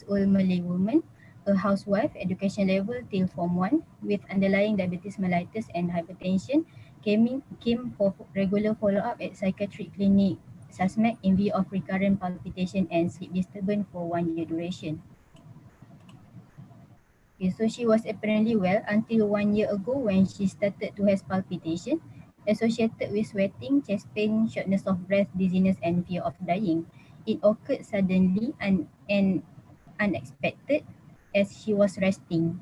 old Malay woman, a housewife, education level till Form 1, with underlying diabetes mellitus and hypertension, came for regular follow-up at psychiatric clinic Susmek in view of recurrent palpitation and sleep disturbance for 1 year duration. Okay, so she was apparently well until 1 year ago when she started to have palpitation associated with sweating, chest pain, shortness of breath, dizziness, and fear of dying. It occurred suddenly and unexpected as she was resting.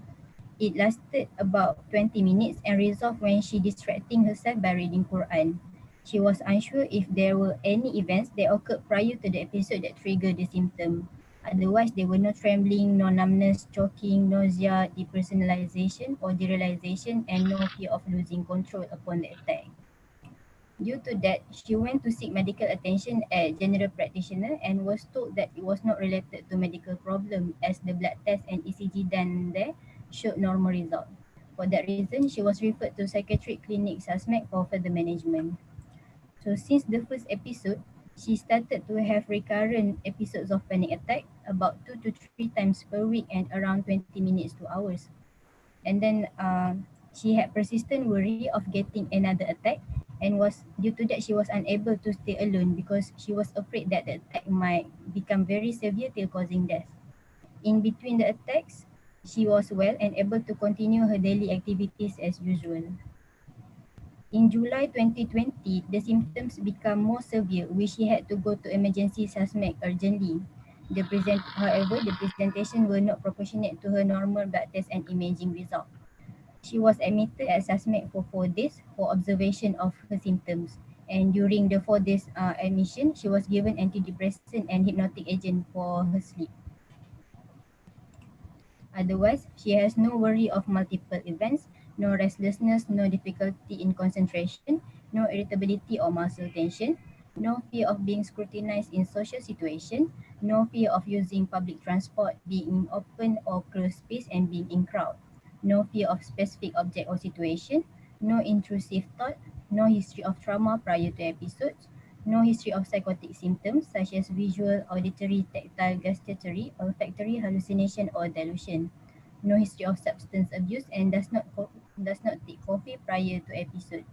It lasted about 20 minutes and resolved when she distracting herself by reading Quran. She was unsure if there were any events that occurred prior to the episode that triggered the symptom. Otherwise, there were no trembling, no numbness, choking, nausea, depersonalization or derealization, and no fear of losing control upon the attack. Due to that, she went to seek medical attention at general practitioner and was told that it was not related to medical problem as the blood test and ECG done there showed normal result. For that reason, she was referred to psychiatric clinic Susmek for further management. So since the first episode, she started to have recurrent episodes of panic attack about 2 to 3 times per week and around 20 minutes to hours. And then she had persistent worry of getting another attack and was due to that she was unable to stay alone because she was afraid that the attack might become very severe till causing death. In between the attacks, she was well and able to continue her daily activities as usual. In July 2020, the symptoms became more severe, which she had to go to emergency Susmek urgently. However, the presentation were not proportionate to her normal blood test and imaging result. She was admitted at Susmek for 4 days for observation of her symptoms. And during the 4 days admission, she was given antidepressant and hypnotic agent for her sleep. Otherwise, she has no worry of multiple events, no restlessness, no difficulty in concentration, no irritability or muscle tension, no fear of being scrutinized in social situation, no fear of using public transport, being in open or closed space and being in crowd, no fear of specific object or situation, no intrusive thought, no history of trauma prior to episodes, no history of psychotic symptoms such as visual, auditory, tactile, gustatory, olfactory, hallucination or delusion. No history of substance abuse and does not take coffee prior to episode.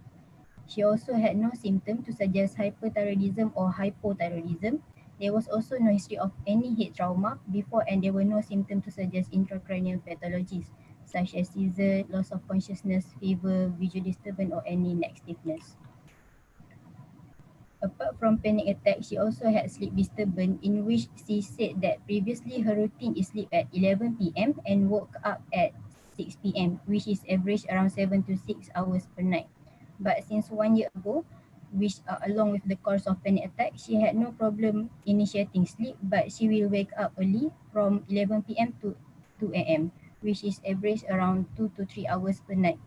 She also had no symptom to suggest hyperthyroidism or hypothyroidism. There was also no history of any head trauma before and there were no symptoms to suggest intracranial pathologies such as seizure, loss of consciousness, fever, visual disturbance or any neck stiffness. Apart from panic attack, she also had sleep disturbance in which she said that previously her routine is sleep at 11 p.m. and woke up at 6 p.m. which is average around 7 to 6 hours per night. But since 1 year ago, which along with the course of panic attack, she had no problem initiating sleep but she will wake up early from 11 p.m. to 2 a.m. which is average around 2 to 3 hours per night.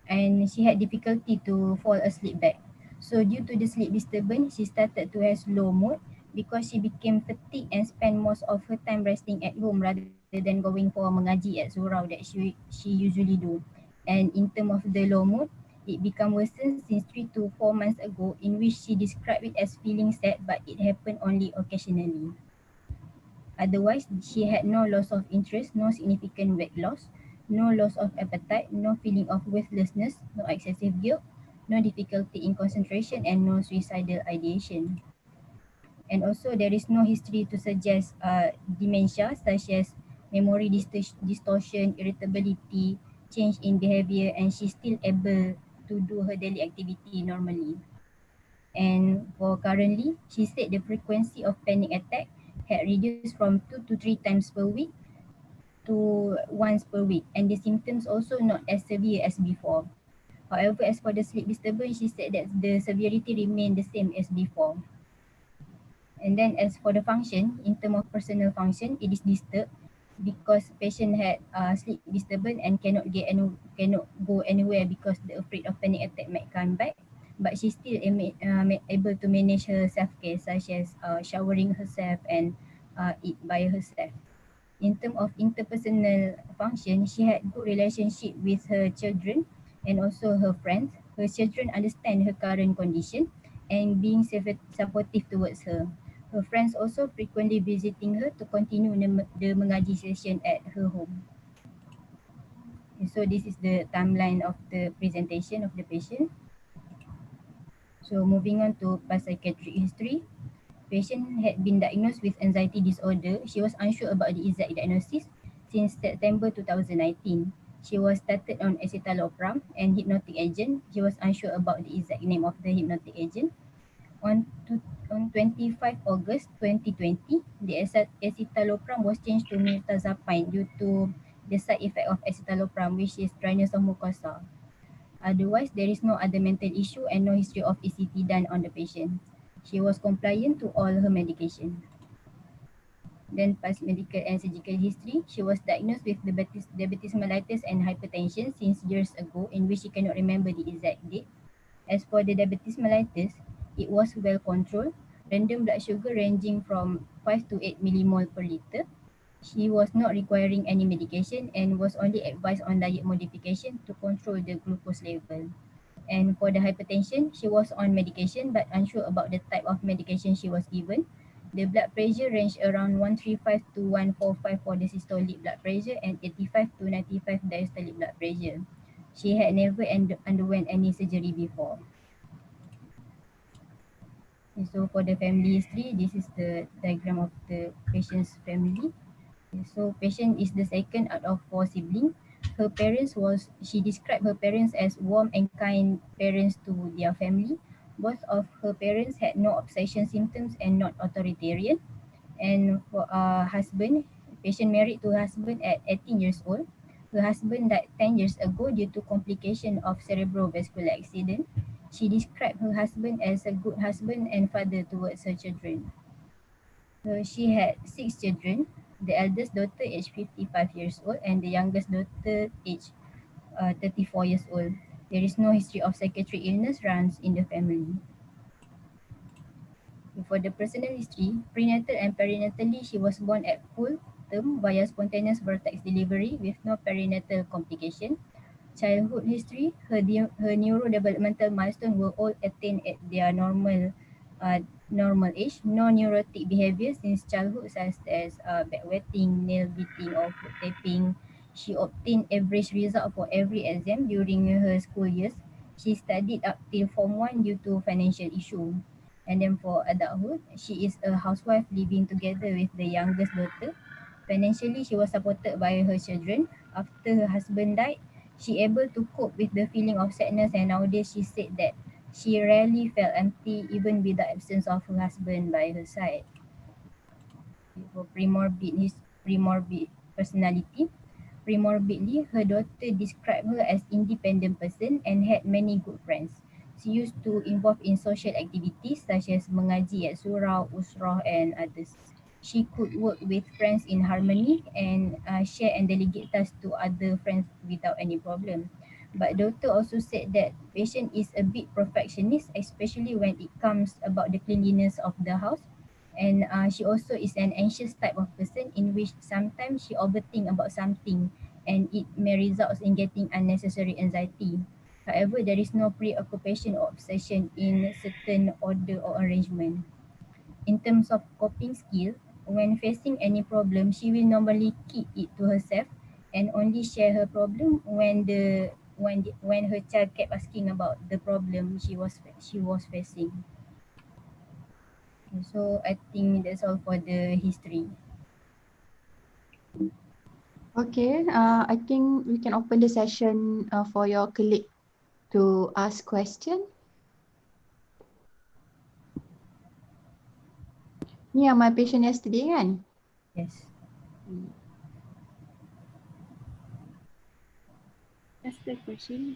And she had difficulty to fall asleep back. So due to the sleep disturbance, she started to have slow mood because she became fatigued and spent most of her time resting at home rather than going for mengaji at surau that she usually do. And in terms of the low mood, it became worsened since 3 to 4 months ago in which she described it as feeling sad but it happened only occasionally. Otherwise, she had no loss of interest, no significant weight loss, no loss of appetite, no feeling of worthlessness, no excessive guilt, no difficulty in concentration, and no suicidal ideation. And also, there is no history to suggest dementia such as memory distortion, irritability, change in behavior, and she's still able to do her daily activity normally. And for currently, she said the frequency of panic attack had reduced from 2 to 3 times per week to once per week, and the symptoms also not as severe as before. However, as for the sleep disturbance, she said that the severity remained the same as before. And then as for the function, in terms of personal function, it is disturbed because patient had sleep disturbance and cannot go anywhere because they're afraid of panic attack might come back. But she still able to manage her self-care such as showering herself and eat by herself. In terms of interpersonal function, she had good relationship with her children and also her friends. Her children understand her current condition and being supportive towards her. Her friends also frequently visiting her to continue the mengaji session at her home. So this is the timeline of the presentation of the patient. So moving on to past psychiatric history. Patient had been diagnosed with anxiety disorder. She was unsure about the exact diagnosis since September 2019. She was started on escitalopram and hypnotic agent. She was unsure about the exact name of the hypnotic agent. On, on 25 August 2020, the escitalopram was changed to mirtazapine due to the side effect of escitalopram, which is dryness of mucosa. Otherwise, there is no other mental issue and no history of ECT done on the patient. She was compliant to all her medication. Then past medical and surgical history, she was diagnosed with diabetes mellitus and hypertension since years ago, in which she cannot remember the exact date. As for the diabetes mellitus, it was well controlled, random blood sugar ranging from 5 to 8 millimole per liter. She was not requiring any medication and was only advised on diet modification to control the glucose level. And for the hypertension, she was on medication but unsure about the type of medication she was given. The blood pressure ranged around 135 to 145 for the systolic blood pressure and 85 to 95 diastolic blood pressure. She had never underwent any surgery before. And so for the family history, this is the diagram of the patient's family. So patient is the second out of four siblings. She described her parents as warm and kind parents to their family. Both of her parents had no obsession symptoms and not authoritarian. And for husband, patient married to husband at 18 years old. Her husband died 10 years ago due to complication of cerebrovascular accident. She described her husband as a good husband and father towards her children. She had 6 children. The eldest daughter aged 55 years old and the youngest daughter aged 34 years old. There is no history of psychiatric illness runs in the family. For the personal history, prenatal and perinatally, she was born at full term via spontaneous vortex delivery with no perinatal complication. Childhood history, her neurodevelopmental milestones were all attained at their uh, normal age. No neurotic behavior since childhood, such as bedwetting, nail beating, or foot tapping. She obtained average result for every exam during her school years. She studied up till Form 1 due to financial issue. And then for adulthood, she is a housewife living together with the youngest daughter. Financially, she was supported by her children. After her husband died, she able to cope with the feeling of sadness, and nowadays she said that she rarely felt empty even with the absence of her husband by her side. For premorbid personality, premorbidly, her daughter described her as independent person and had many good friends. She used to involve in social activities such as mengaji at surau, usrah and others. She could work with friends in harmony and share and delegate tasks to other friends without any problem. But doctor also said that patient is a bit perfectionist, especially when it comes about the cleanliness of the house. And she also is an anxious type of person in which sometimes she overthink about something and it may result in getting unnecessary anxiety. However, there is no preoccupation or obsession in certain order or arrangement. In terms of coping skill, when facing any problem, she will normally keep it to herself and only share her problem when her child kept asking about the problem she was facing. So I think that's all for the history. Okay, I think we can open the session for your colleague to ask question. Ni yang my patient yesterday kan? Yes. That's the question.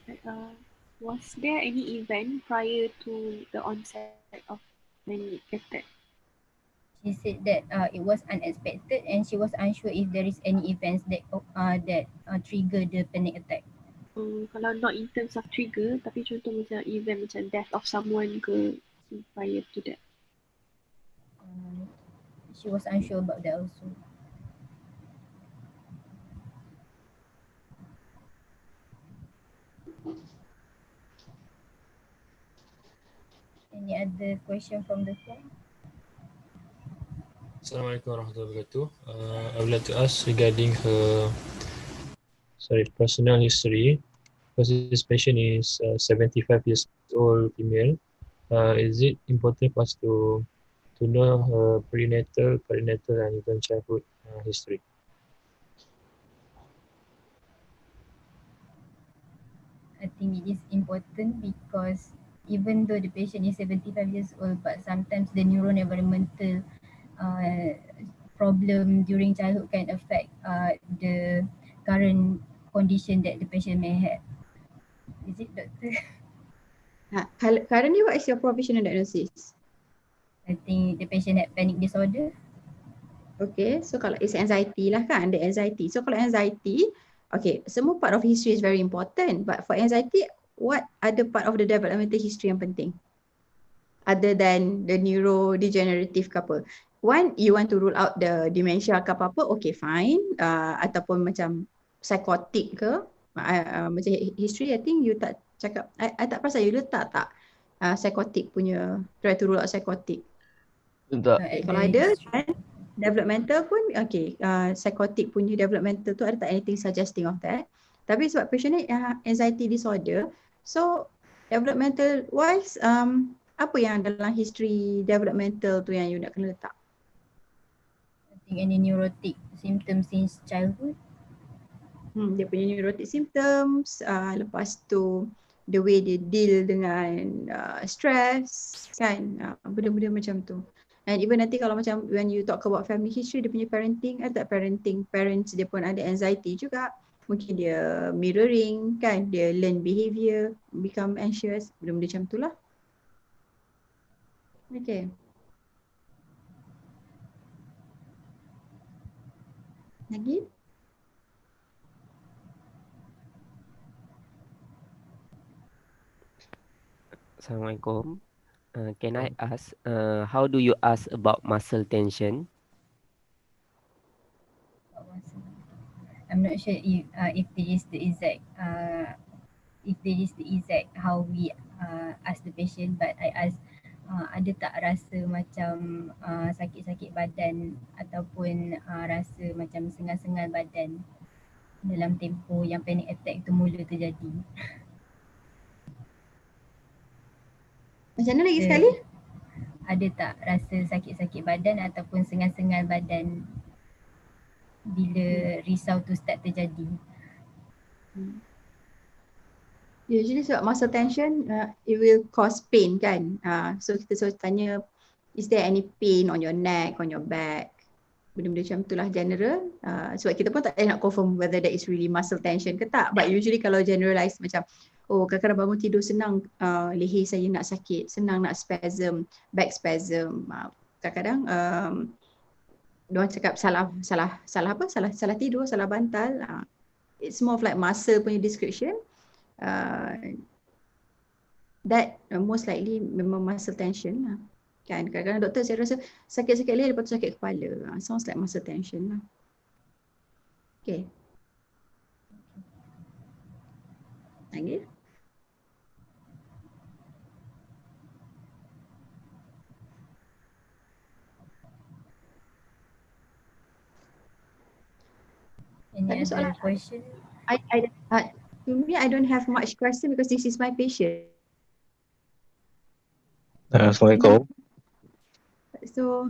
Was there any event prior to the onset of panic attack? She said that it was unexpected and she was unsure if there is any events that trigger the panic attack. Kalau not in terms of trigger, tapi contoh macam event macam death of someone ke prior to that. She was unsure about that also. Any other question from the floor? Assalamualaikum warahmatullahi wabarakatuh. I would like to ask regarding her personal history. Because this patient is 75 years old female. Is it important for us to know her prenatal, perinatal, and even childhood history? I think it is important because even though the patient is 75 years old, but sometimes the neuroenvironmental uh, problem during childhood can affect the current condition that the patient may have. Is it, doctor? Currently, what is your provisional diagnosis? I think the patient had panic disorder. Okay, so kalau it's anxiety lah kan, the anxiety. So kalau anxiety, okay, semua part of history is very important. But for anxiety, what other part of the developmental history yang penting? Other than the neurodegenerative ke apa? One, you want to rule out the dementia ke apa-apa, okay fine. Ataupun macam psychotic ke, macam history, I think you tak cakap, I tak perasan you letak tak psychotic punya, try to rule out psychotic. Tak. Okay, kalau ada, kan developmental pun, okay, psychotic punya developmental tu ada tak anything suggesting of that. Tapi sebab patient ni anxiety disorder, so developmental wise, apa yang dalam history developmental tu yang you nak kena letak? I think any neurotic symptoms since childhood. Dia punya neurotic symptoms, lepas tu the way they deal dengan stress, kan, benda-benda macam tu. And even nanti kalau macam when you talk about family history, dia punya parenting, ada tak parenting, parents dia pun ada anxiety juga. Mungkin dia mirroring, kan, dia learn behavior, become anxious, benda-benda macam tu lah. Okay. Lagi? Assalamualaikum. Can I ask, how do you ask about muscle tension? I'm not sure if there is the exact how we ask the patient, but I ask ada tak rasa macam sakit-sakit badan ataupun rasa macam sengal-sengal badan dalam tempoh yang panic attack tu mula terjadi. Macam mana lagi sekali? Ada tak rasa sakit-sakit badan ataupun sengal-sengal badan bila risau tu start terjadi? Usually sebab muscle tension, it will cause pain kan. So kita selalu tanya, is there any pain on your neck, on your back? Benda-benda macam itulah general. Sebab kita pun tak nak confirm whether that is really muscle tension ke tak. But usually kalau generalize macam, oh kadang-kadang bangun tidur senang, leher saya nak sakit, senang nak spasm, back spasm. Kadang-kadang diorang cakap salah tidur, salah bantal. It's more of like muscle punya description. That most likely memang muscle tension lah. Kan, kadang-kadang doktor saya rasa sakit-sakit leher lepas tu sakit kepala. Sounds like muscle tension lah. Okay. Lagi? Any other question? To me, I don't have much question because this is my patient. Assalamualaikum. So,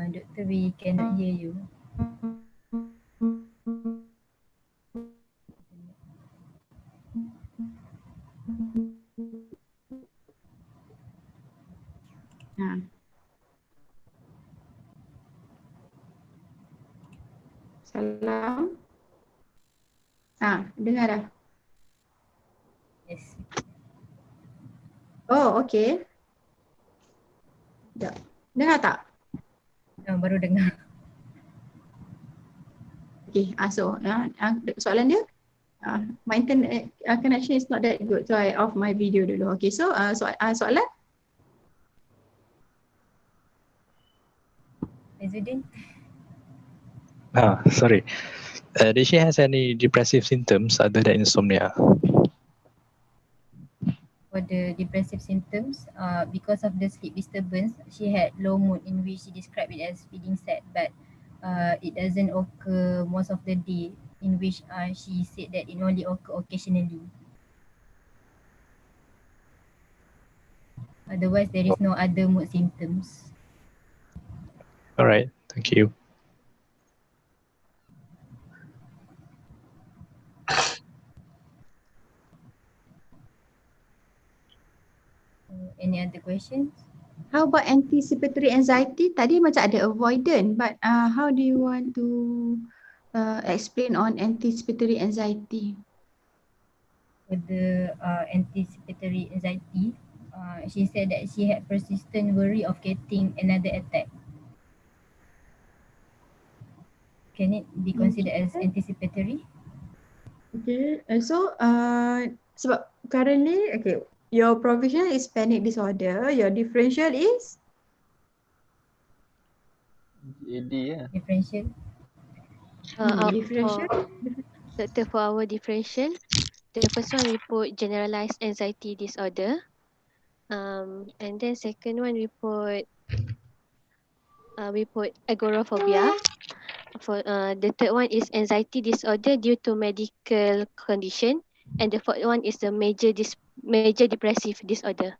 Doctor, we cannot hear you. Salam. Dengar dah? Yes. Oh, okay. Dengar tak? Baru dengar. Okay, so soalan dia, my internet connection is not that good, so I off my video dulu. Okay, so soalan? Izzuddin? Sorry. Did she has any depressive symptoms other than insomnia? For the depressive symptoms, because of the sleep disturbance, she had low mood in which she described it as feeling sad, but it doesn't occur most of the day, in which she said that it only occur occasionally. Otherwise, there is no other mood symptoms. All right, thank you. Any other questions? How about anticipatory anxiety? Tadi macam ada avoidant, but how do you want to explain on anticipatory anxiety? For the anticipatory anxiety, she said that she had persistent worry of getting another attack. Can it be considered as anticipatory? Okay, so sebab currently, okay, your provisional is panic disorder, your differential is? GAD lah. Differential. Differential? Doctor, for our differential, the first one we put generalized anxiety disorder. And then second one we put agoraphobia. For the third one is anxiety disorder due to medical condition, and the fourth one is the major depressive disorder.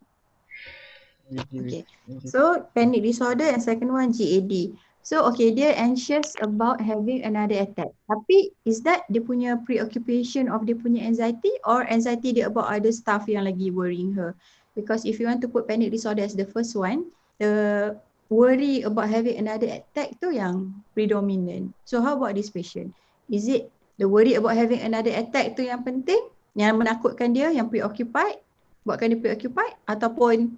Okay, so panic disorder and second one GAD. So okay, dia anxious about having another attack. Tapi is that dia punya preoccupation of dia punya anxiety or anxiety dia about other stuff yang lagi worrying her? Because if you want to put panic disorder as the first one, the worry about having another attack tu yang predominant. So how about this patient? Is it the worry about having another attack tu yang penting, yang menakutkan dia, yang preoccupied, buatkan dia preoccupied, ataupun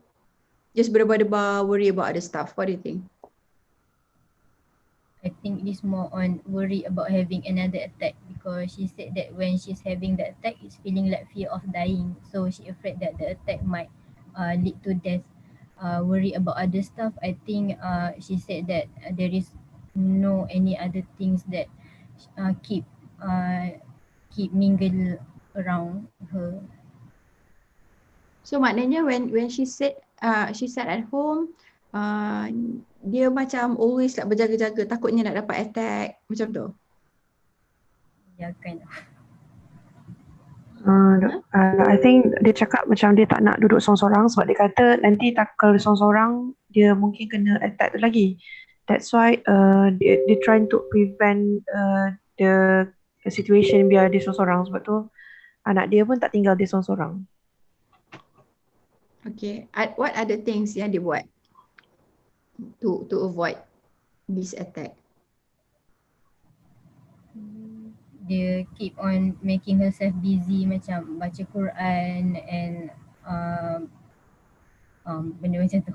just berdebar-debar worry about other stuff? What do you think? I think it is more on worry about having another attack, because she said that when she's having the attack, it's feeling like fear of dying. So she afraid that the attack might lead to death. Worry about other stuff, I think she said that there is no any other things that keep mingle around her. So maknanya when she sat at home, dia macam always like berjaga-jaga, takutnya nak dapat attack, macam tu. Yeah, kind of. I think dia cakap macam dia tak nak duduk sorang-sorang sebab dia kata nanti tak kalau sorang-sorang dia mungkin kena attack tu lagi. That's why dia trying to prevent the situation biar dia sorang-sorang, sebab tu anak dia pun tak tinggal dia sorang-sorang. Okay, what other things yang dia buat to avoid this attack? Dia keep on making herself busy, macam baca Quran and benda macam tu.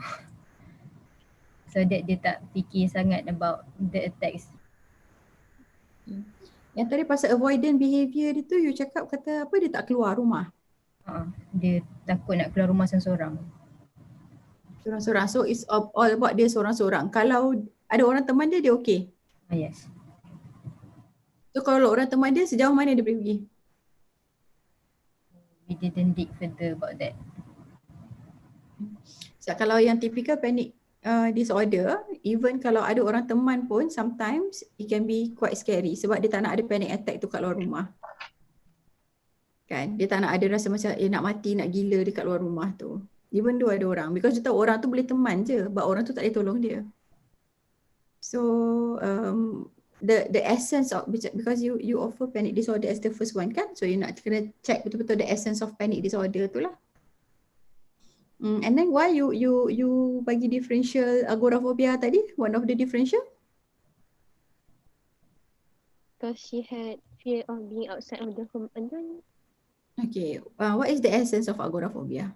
So that dia tak fikir sangat about the attacks. Yang tadi pasal avoidant behaviour dia tu, you cakap kata apa, dia tak keluar rumah? Dia takut nak keluar rumah seorang-seorang. Seorang-seorang, so it's all about dia seorang-seorang. Kalau ada orang teman dia, dia okay? Yes. So kalau orang teman dia, sejauh mana dia boleh pergi? We didn't dig further about that. So kalau yang typical panic disorder, even kalau ada orang teman pun, sometimes it can be quite scary sebab dia tak nak ada panic attack tu kat luar rumah. Kan? Dia tak nak ada rasa macam nak mati, nak gila dekat luar rumah tu. Even though ada orang, because dia tahu orang tu boleh teman je, but orang tu tak boleh tolong dia. So the essence of, because you offer panic disorder as the first one kan, so you nak kena check betul-betul the essence of panic disorder tu lah. And then why you bagi differential agoraphobia tadi, one of the differential? Because she had fear of being outside of the home alone. Okay, what is the essence of agoraphobia?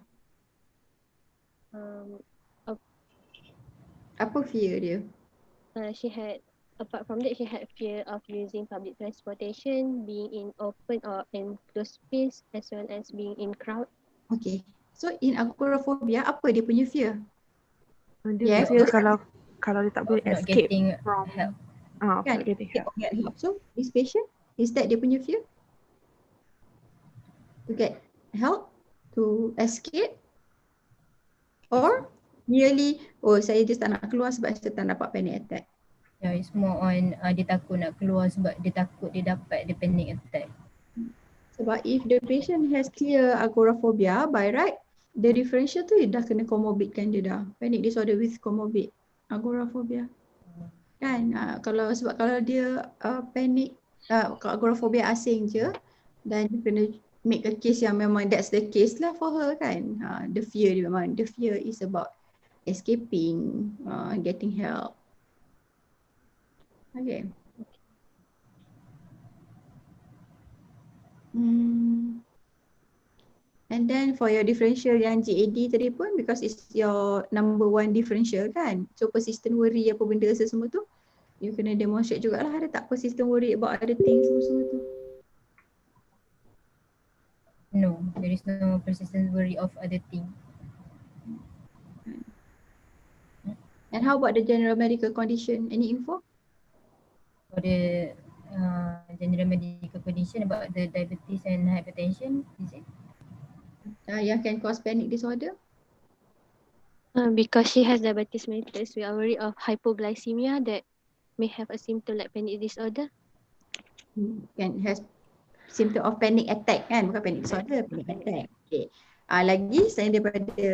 Apa fear dia? She had, apart from that, she had fear of using public transportation, being in open or enclosed space, as well as being in crowd. Okay, so in agoraphobia, apa dia punya fear? Dia fear kalau dia tak boleh escape getting from help. Kan? Getting help. So this patient, Is that dia punya fear? To get help, to escape, or merely saya just tak nak keluar sebab saya tak dapat panic attack. Yeah, it's more on dia takut nak keluar sebab dia takut dia dapat dia panic attack. Sebab if the patient has clear agoraphobia, by right, the differential tu dah kena comorbidkan dia dah. Panic disorder with comorbid agoraphobia. Kan? Sebab kalau dia panic, agoraphobia asing je, dan dia kena make a case yang memang that's the case lah for her kan. The fear dia memang, the fear is about escaping, getting help. Okay. And then for your differential yang GAD tadi pun, because it's your number one differential kan. So persistent worry apa benda semua tu, you kena demonstrate jugalah ada tak persistent worry about other things semua tu. No, there is no persistent worry of other things. And how about the general medical condition? Any info? For the general medical condition about the diabetes and hypertension, is it? Yang can cause panic disorder? Because she has diabetes mellitus, we are worried of hypoglycemia that may have a symptom like panic disorder. Can has symptom of panic attack kan, bukan panic disorder, panic attack. Okay. Lagi selain daripada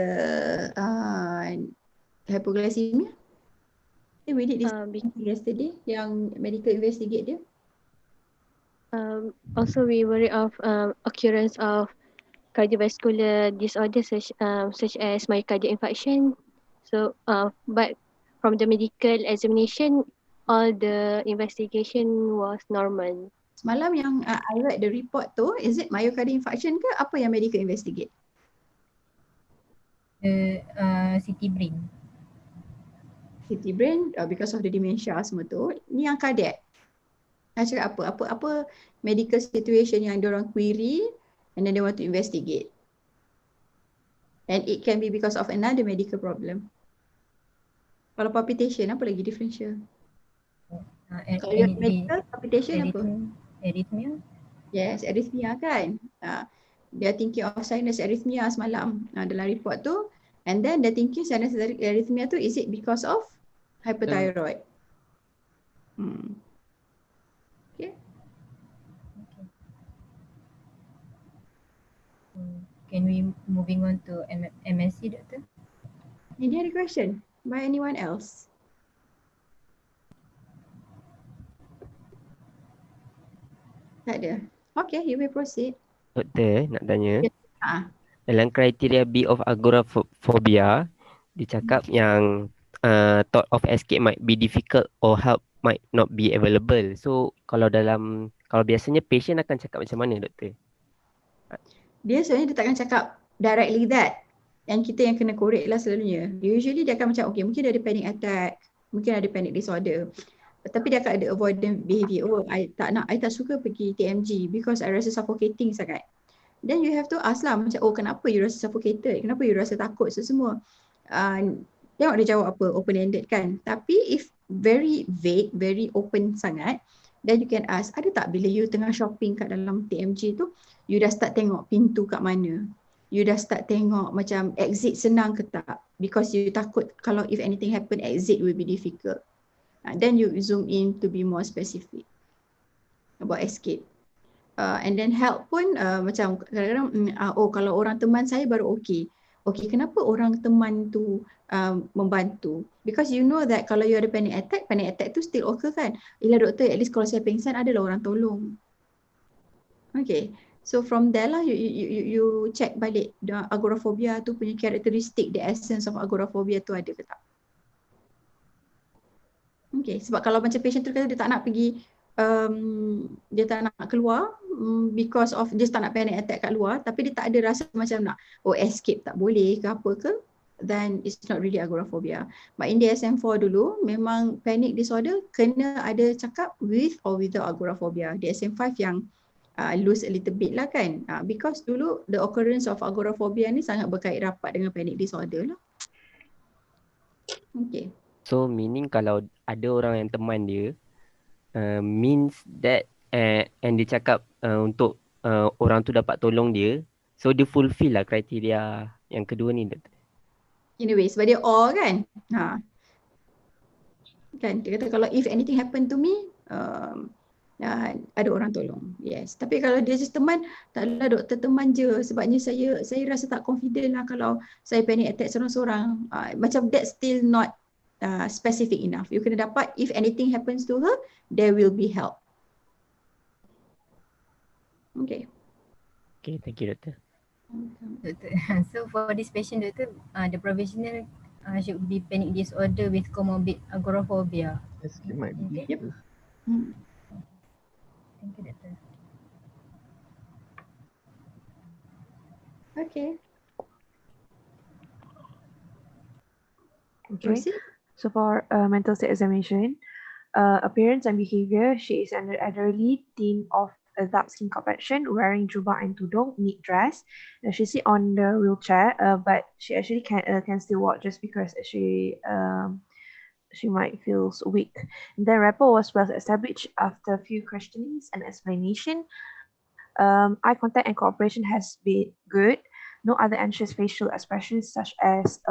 hypoglycemia, we did this yesterday yang medical investigate dia. Also we worry of occurrence of cardiovascular disorders such as myocardial infarction. So, but from the medical examination, all the investigation was normal. Semalam yang I read the report tu, is it myocardial infarction ke apa yang medical investigate? CT brain. CT brain because of the dementia semua tu. Ni yang cardiac. Saya cakap apa medical situation yang diorang query and then they want to investigate. And it can be because of another medical problem. Kalau palpitation, apa lagi differential? Kalau yang medical, palpitation apa? Arrhythmia. Yes, arrhythmia kan. Dia thinking of sinus arrhythmia semalam dalam report tu. And then dia thinking sinus arrhythmia tu, is it because of hyperthyroid? Okay. Can we moving on to MSc, Doctor? Any other question by anyone else? Tak ada. Okay, you may proceed. Doktor, nak tanya. Dalam kriteria B of agoraphobia, dia cakap yang thought of escape might be difficult or help might not be available. So, kalau biasanya patient akan cakap macam mana, Doktor? Biasanya dia takkan cakap directly that. Yang kita yang kena korek lah selalunya. Usually dia akan macam, okay, mungkin dia ada panic attack, mungkin ada panic disorder. Tapi dia akan ada avoidant behavior. I tak suka pergi TMG because I rasa suffocating sangat. Then you have to ask lah macam, kenapa you rasa suffocated? Kenapa you rasa takut semua? Tengok dia jawab apa, open-ended kan. Tapi if very vague, very open sangat, then you can ask, ada tak bila you tengah shopping kat dalam TMG tu, you dah start tengok pintu kat mana? You dah start tengok macam exit senang ke tak? Because you takut kalau if anything happen, exit will be difficult. Then you zoom in to be more specific about escape. And then help pun macam kadang-kadang, kalau orang teman saya baru okay. Okay, kenapa orang teman tu membantu? Because you know that kalau you ada panic attack tu still occur kan? Yelah doktor, at least kalau saya pengsan adalah orang tolong. Okay, so from there lah you check balik agoraphobia tu punya karakteristik, the essence of agoraphobia tu ada ke tak. Okay, sebab kalau macam patient tu kata dia tak nak pergi, dia tak nak keluar because of dia tak nak panic attack kat luar, tapi dia tak ada rasa macam nak escape tak boleh ke apa ke, then it's not really agoraphobia. But in DSM-4 dulu memang panic disorder kena ada cakap with or without agoraphobia. DSM-5 yang loose a little bit lah kan, because dulu the occurrence of agoraphobia ni sangat berkait rapat dengan panic disorder lah. Okay. So meaning kalau ada orang yang teman dia, means that and dia cakap untuk orang tu dapat tolong dia. So dia fulfill lah kriteria yang kedua ni. In a way, sebab dia all kan. Kan dia kata kalau if anything happen to me, ada orang tolong. Yes. Tapi kalau dia just teman, taklah doktor teman je. Sebabnya saya rasa tak confident lah kalau saya panic attack seorang-seorang. Macam that's still not specific enough. You kena dapat if anything happens to her, there will be help. Okay. Okay, thank you doktor. Doktor. So for this patient, doktor, the provisional should be panic disorder with comorbid agoraphobia. Yes, it might be. Yep. Thank you, doktor. Okay. Okay. So for mental state examination, appearance and behavior, she is an elderly teen of a dark skin complexion, wearing jubah and tudung, neat dress. She sit on the wheelchair, but she actually can still walk just because she might feel weak. And then rapport was well established after a few questionings and explanation. Eye contact and cooperation has been good. No other anxious facial expressions such as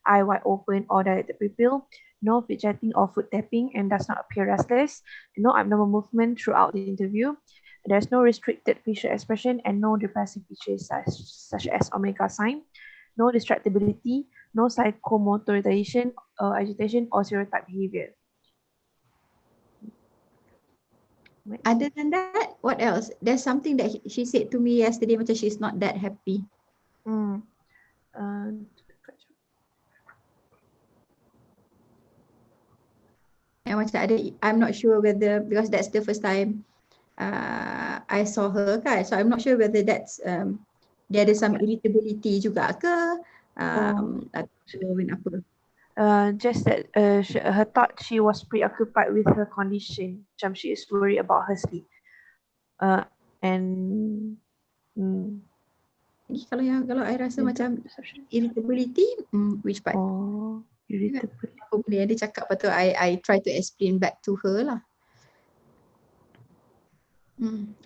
eye wide open or dilated pupil. No fidgeting or foot tapping, and does not appear restless. No abnormal movement throughout the interview. There's no restricted facial expression and no depressive features such as omega sign. No distractibility, no psychomotor retardation, agitation, or stereotype behavior. Other than that, what else? There's something that she said to me yesterday, macam she's not that happy. And macam ada, I'm not sure whether, because that's the first time I saw her kan, so I'm not sure whether that's dia ada some irritability juga ke atau apa. Just that her thought she was preoccupied with her condition. Macam she is worried about her sleep. Kalau I rasa macam irritability, which part? Irritability. Apa benda yang dia cakap, lepas tu I try to explain back to her lah.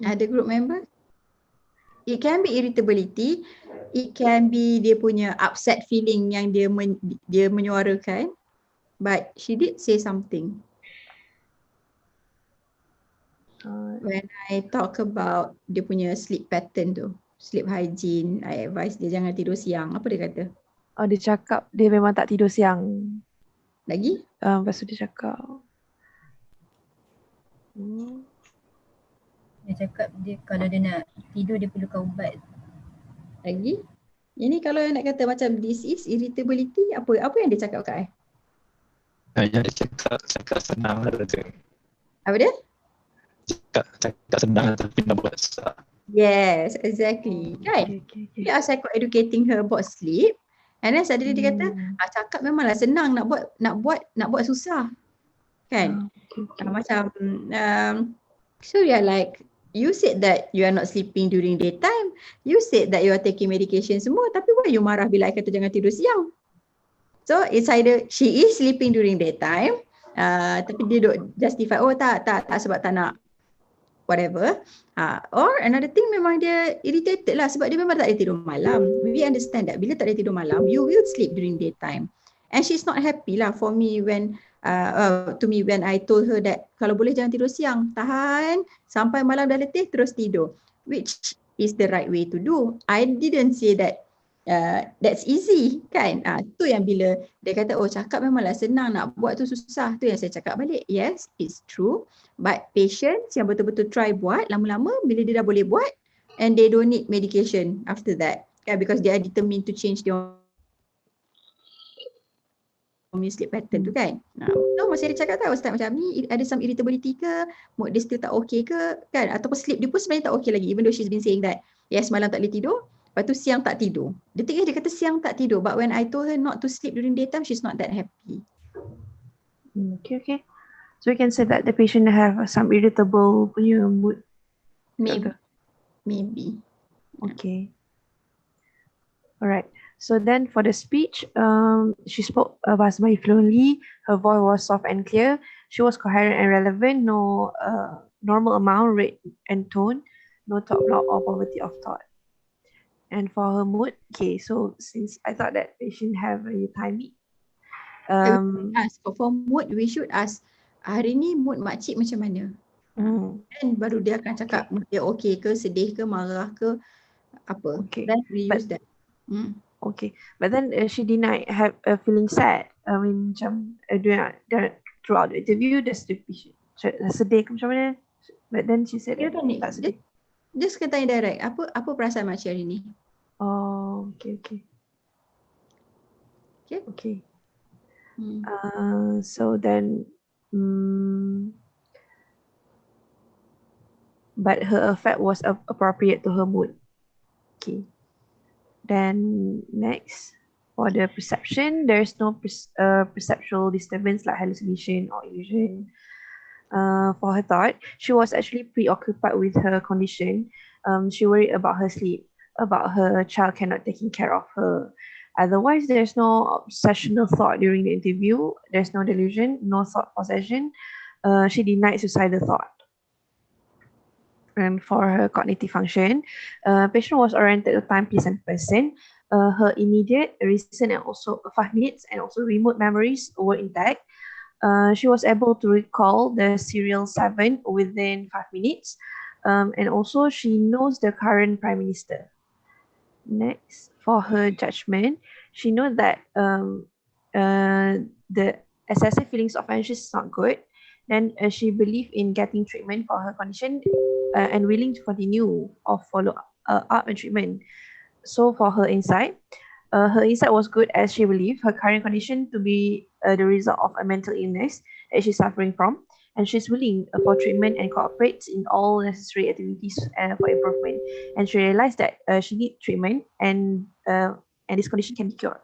Ada group member? It can be irritability, it can be dia punya upset feeling yang dia menyuarakan, but she did say something. When I talk about dia punya sleep pattern tu, sleep hygiene, I advise dia jangan tidur siang. Apa dia kata? Dia cakap dia memang tak tidur siang. Lagi? Lepas tu dia cakap Dia cakap dia kalau dia nak tidur dia perlukan ubat. Lagi? Ini kalau nak kata macam this is irritability, apa yang dia cakap kat Yang dia cakap senang lah tu. Apa dia? Cakap senang tapi nak buat susah. Yes, exactly. Kan? We are psycho-educating her about sleep. And then suddenly dia kata, cakap memanglah senang, nak buat susah. Kan? Macam so you are like, you said that you are not sleeping during daytime. You said that you are taking medication semua, tapi why you marah bila I kata jangan tidur siang? So it's either she is sleeping during daytime, tapi dia duk justify, tak sebab tak nak whatever. Or another thing, memang dia irritated lah sebab dia memang tak boleh tidur malam. We understand that bila tak boleh tidur malam, you will sleep during daytime. And she's not happy lah for me when when I told her that kalau boleh jangan tidur siang, tahan sampai malam dah letih terus tidur, which is the right way to do. I didn't say that that's easy kan. Tu yang bila dia kata cakap memanglah senang, nak buat tu susah, tu yang saya cakap balik. Yes, it's true, but patients yang betul-betul try buat, lama-lama bila dia dah boleh buat and they don't need medication after that kan, because they are determined to change their sleep pattern tu kan. So masih dia cakap Ustaz macam ni ada some irritability ke, mood dia still tak okay ke kan, ataupun sleep dia pun sebenarnya tak okay lagi, even though she's been saying that yes malam tak boleh tidur, lepas tu siang tak tidur. Dia kata siang tak tidur, but when I told her not to sleep during daytime, she's not that happy. Okay. So we can say that the patient have some irritable punya mood. Maybe. Okay. Alright. So then for the speech, she spoke Basmai fluently. Her voice was soft and clear. She was coherent and relevant. No normal amount, rate and tone, no thought block or poverty of thought. And for her mood, okay, so since I thought that patient have a timing, For mood, we should ask, hari ni mood makcik macam mana? Dan baru dia akan cakap dia okay ke, sedih ke, marah ke, apa. Okay. Then we use that. Okay, but then she denied feeling sad. I mean, macam throughout the interview, there's sedih ke macam mana? But then she said tak sedih. Just kata direct, apa perasaan makcik hari ni? Oh, okay. So then, but her effect was appropriate to her mood. Okay. Then next, for the perception, there's no perceptual disturbance like hallucination or illusion. For her thought, she was actually preoccupied with her condition. She worried about her sleep, about her child cannot taking care of her. Otherwise, there's no obsessional thought during the interview. There's no delusion, no thought possession. She denied suicidal thought. And for her cognitive function, patient was oriented to time, place, and person. Her immediate, recent, and also 5 minutes, and also remote memories were intact. She was able to recall the serial 7 within 5 minutes. And also she knows the current prime minister. Next, for her judgment, she knows that the excessive feelings of anxious is not good. Then she believed in getting treatment for her condition and willing to continue or follow up and treatment. So for her insight was good as she believed her current condition to be the result of a mental illness that she's suffering from, and she's willing for treatment and cooperates in all necessary activities for improvement. And she realized that she needs treatment and this condition can be cured.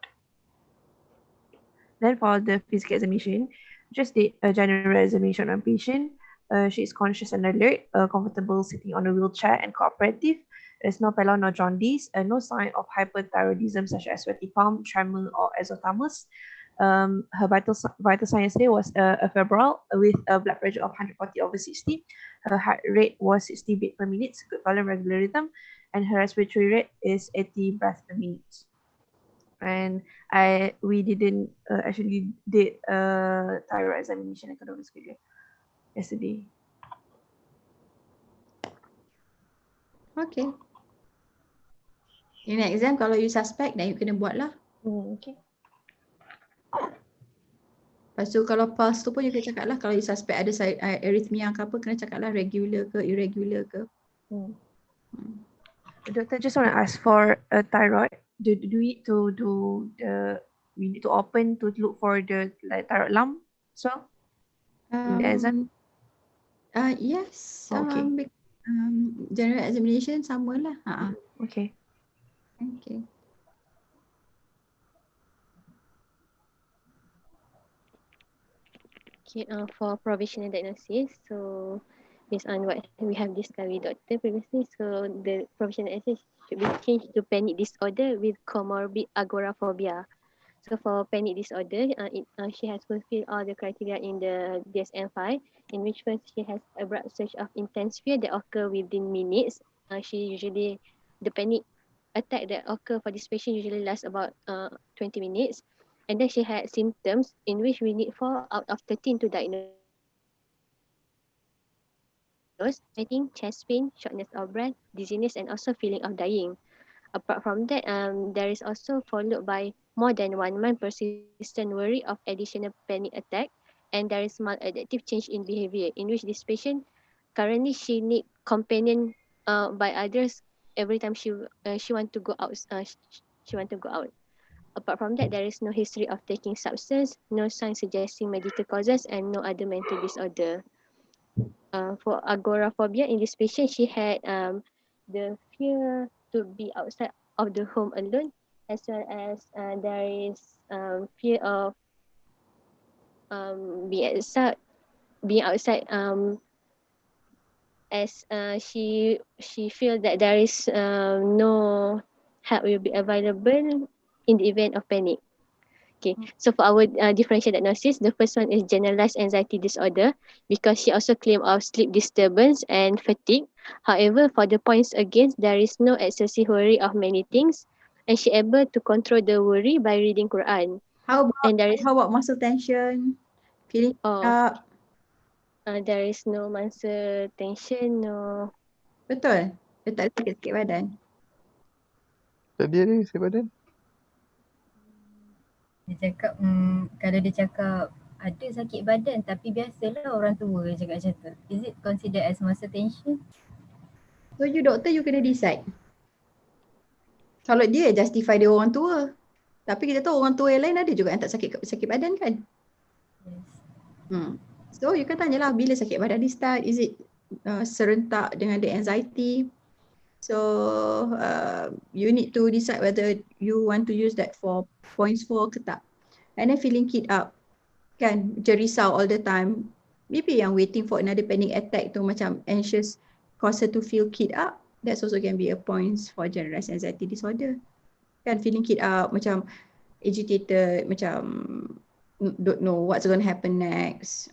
Then for the physical examination, just did a general examination on patient. She is conscious and alert, comfortable sitting on a wheelchair and cooperative. There's no pallor nor jaundice, no sign of hyperthyroidism such as sweaty palm, tremor, or exothermus. Her vital sign yesterday was a febrile with a blood pressure of 140/60. Her heart rate was 60 beats per minute, good volume, regular rhythm, and her respiratory rate is 80 breaths per minute. And we didn't actually did a thyroid examination and cardiovascular yesterday. Okay. In exam, kalau you suspect, then you kena buat lah. Okay. Lepas tu kalau pulse tu pun you kena cakap lah, kalau you suspect ada arrhythmia ke apa, kena cakap lah regular ke, irregular ke. Doctor, just want to ask for a thyroid. Do we we need to open to look for the thyroid lump? So, yes. Okay. General examination sama lah. Okay. Okay. Okay, for provisional diagnosis, so based on what we have discussed with doctor previously, so the provisional diagnosis should be changed to panic disorder with comorbid agoraphobia. So for panic disorder, she has fulfilled all the criteria in the DSM-5, in which first she has abrupt surge of intense fear that occur within minutes. The panic attack that occur for this patient usually lasts about 20 minutes. And then she had symptoms in which we need 4 out of 13 to diagnose. Sweating, chest pain, shortness of breath, dizziness, and also feeling of dying. Apart from that, there is also followed by more than 1 month persistent worry of additional panic attack, and there is maladaptive change in behavior, in which this patient currently she need companion by others every time she want to go out. She want to go out. Apart from that, there is no history of taking substance, no signs suggesting medical causes, and no other mental disorder. For agoraphobia, in this patient, she had the fear to be outside of the home alone, as well as there is fear of being outside as she feel that there is no help will be available in the event of panic. Okay, so for our differential diagnosis, the first one is generalized anxiety disorder because she also claimed of sleep disturbance and fatigue. However, for the points against, there is no excessive worry of many things and she able to control the worry by reading Quran. How And about muscle tension? Feeling there is no muscle tension, no. betul? Dia tak ada sakit-sakit badan. Tadi ada sakit badan? Dia cakap kalau dia cakap ada sakit badan tapi biasalah orang tua cakap macam tu. Is it considered as muscle tension? So you doktor, you kena decide. Kalau dia justify dia orang tua. Tapi kita tahu orang tua yang lain ada juga yang tak sakit badan kan? Yes. So you kan tanyalah bila sakit badan ni start, is it serentak dengan the anxiety? So you need to decide whether you want to use that for points 4 ke tak. And then feeling kid up, kan, macam risau all the time. Maybe yang waiting for another panic attack tu macam anxious cause her to feel kid up. That's also can be a points for generalized anxiety disorder. Kan, feeling kid up, macam agitated, macam don't know what's going to happen next.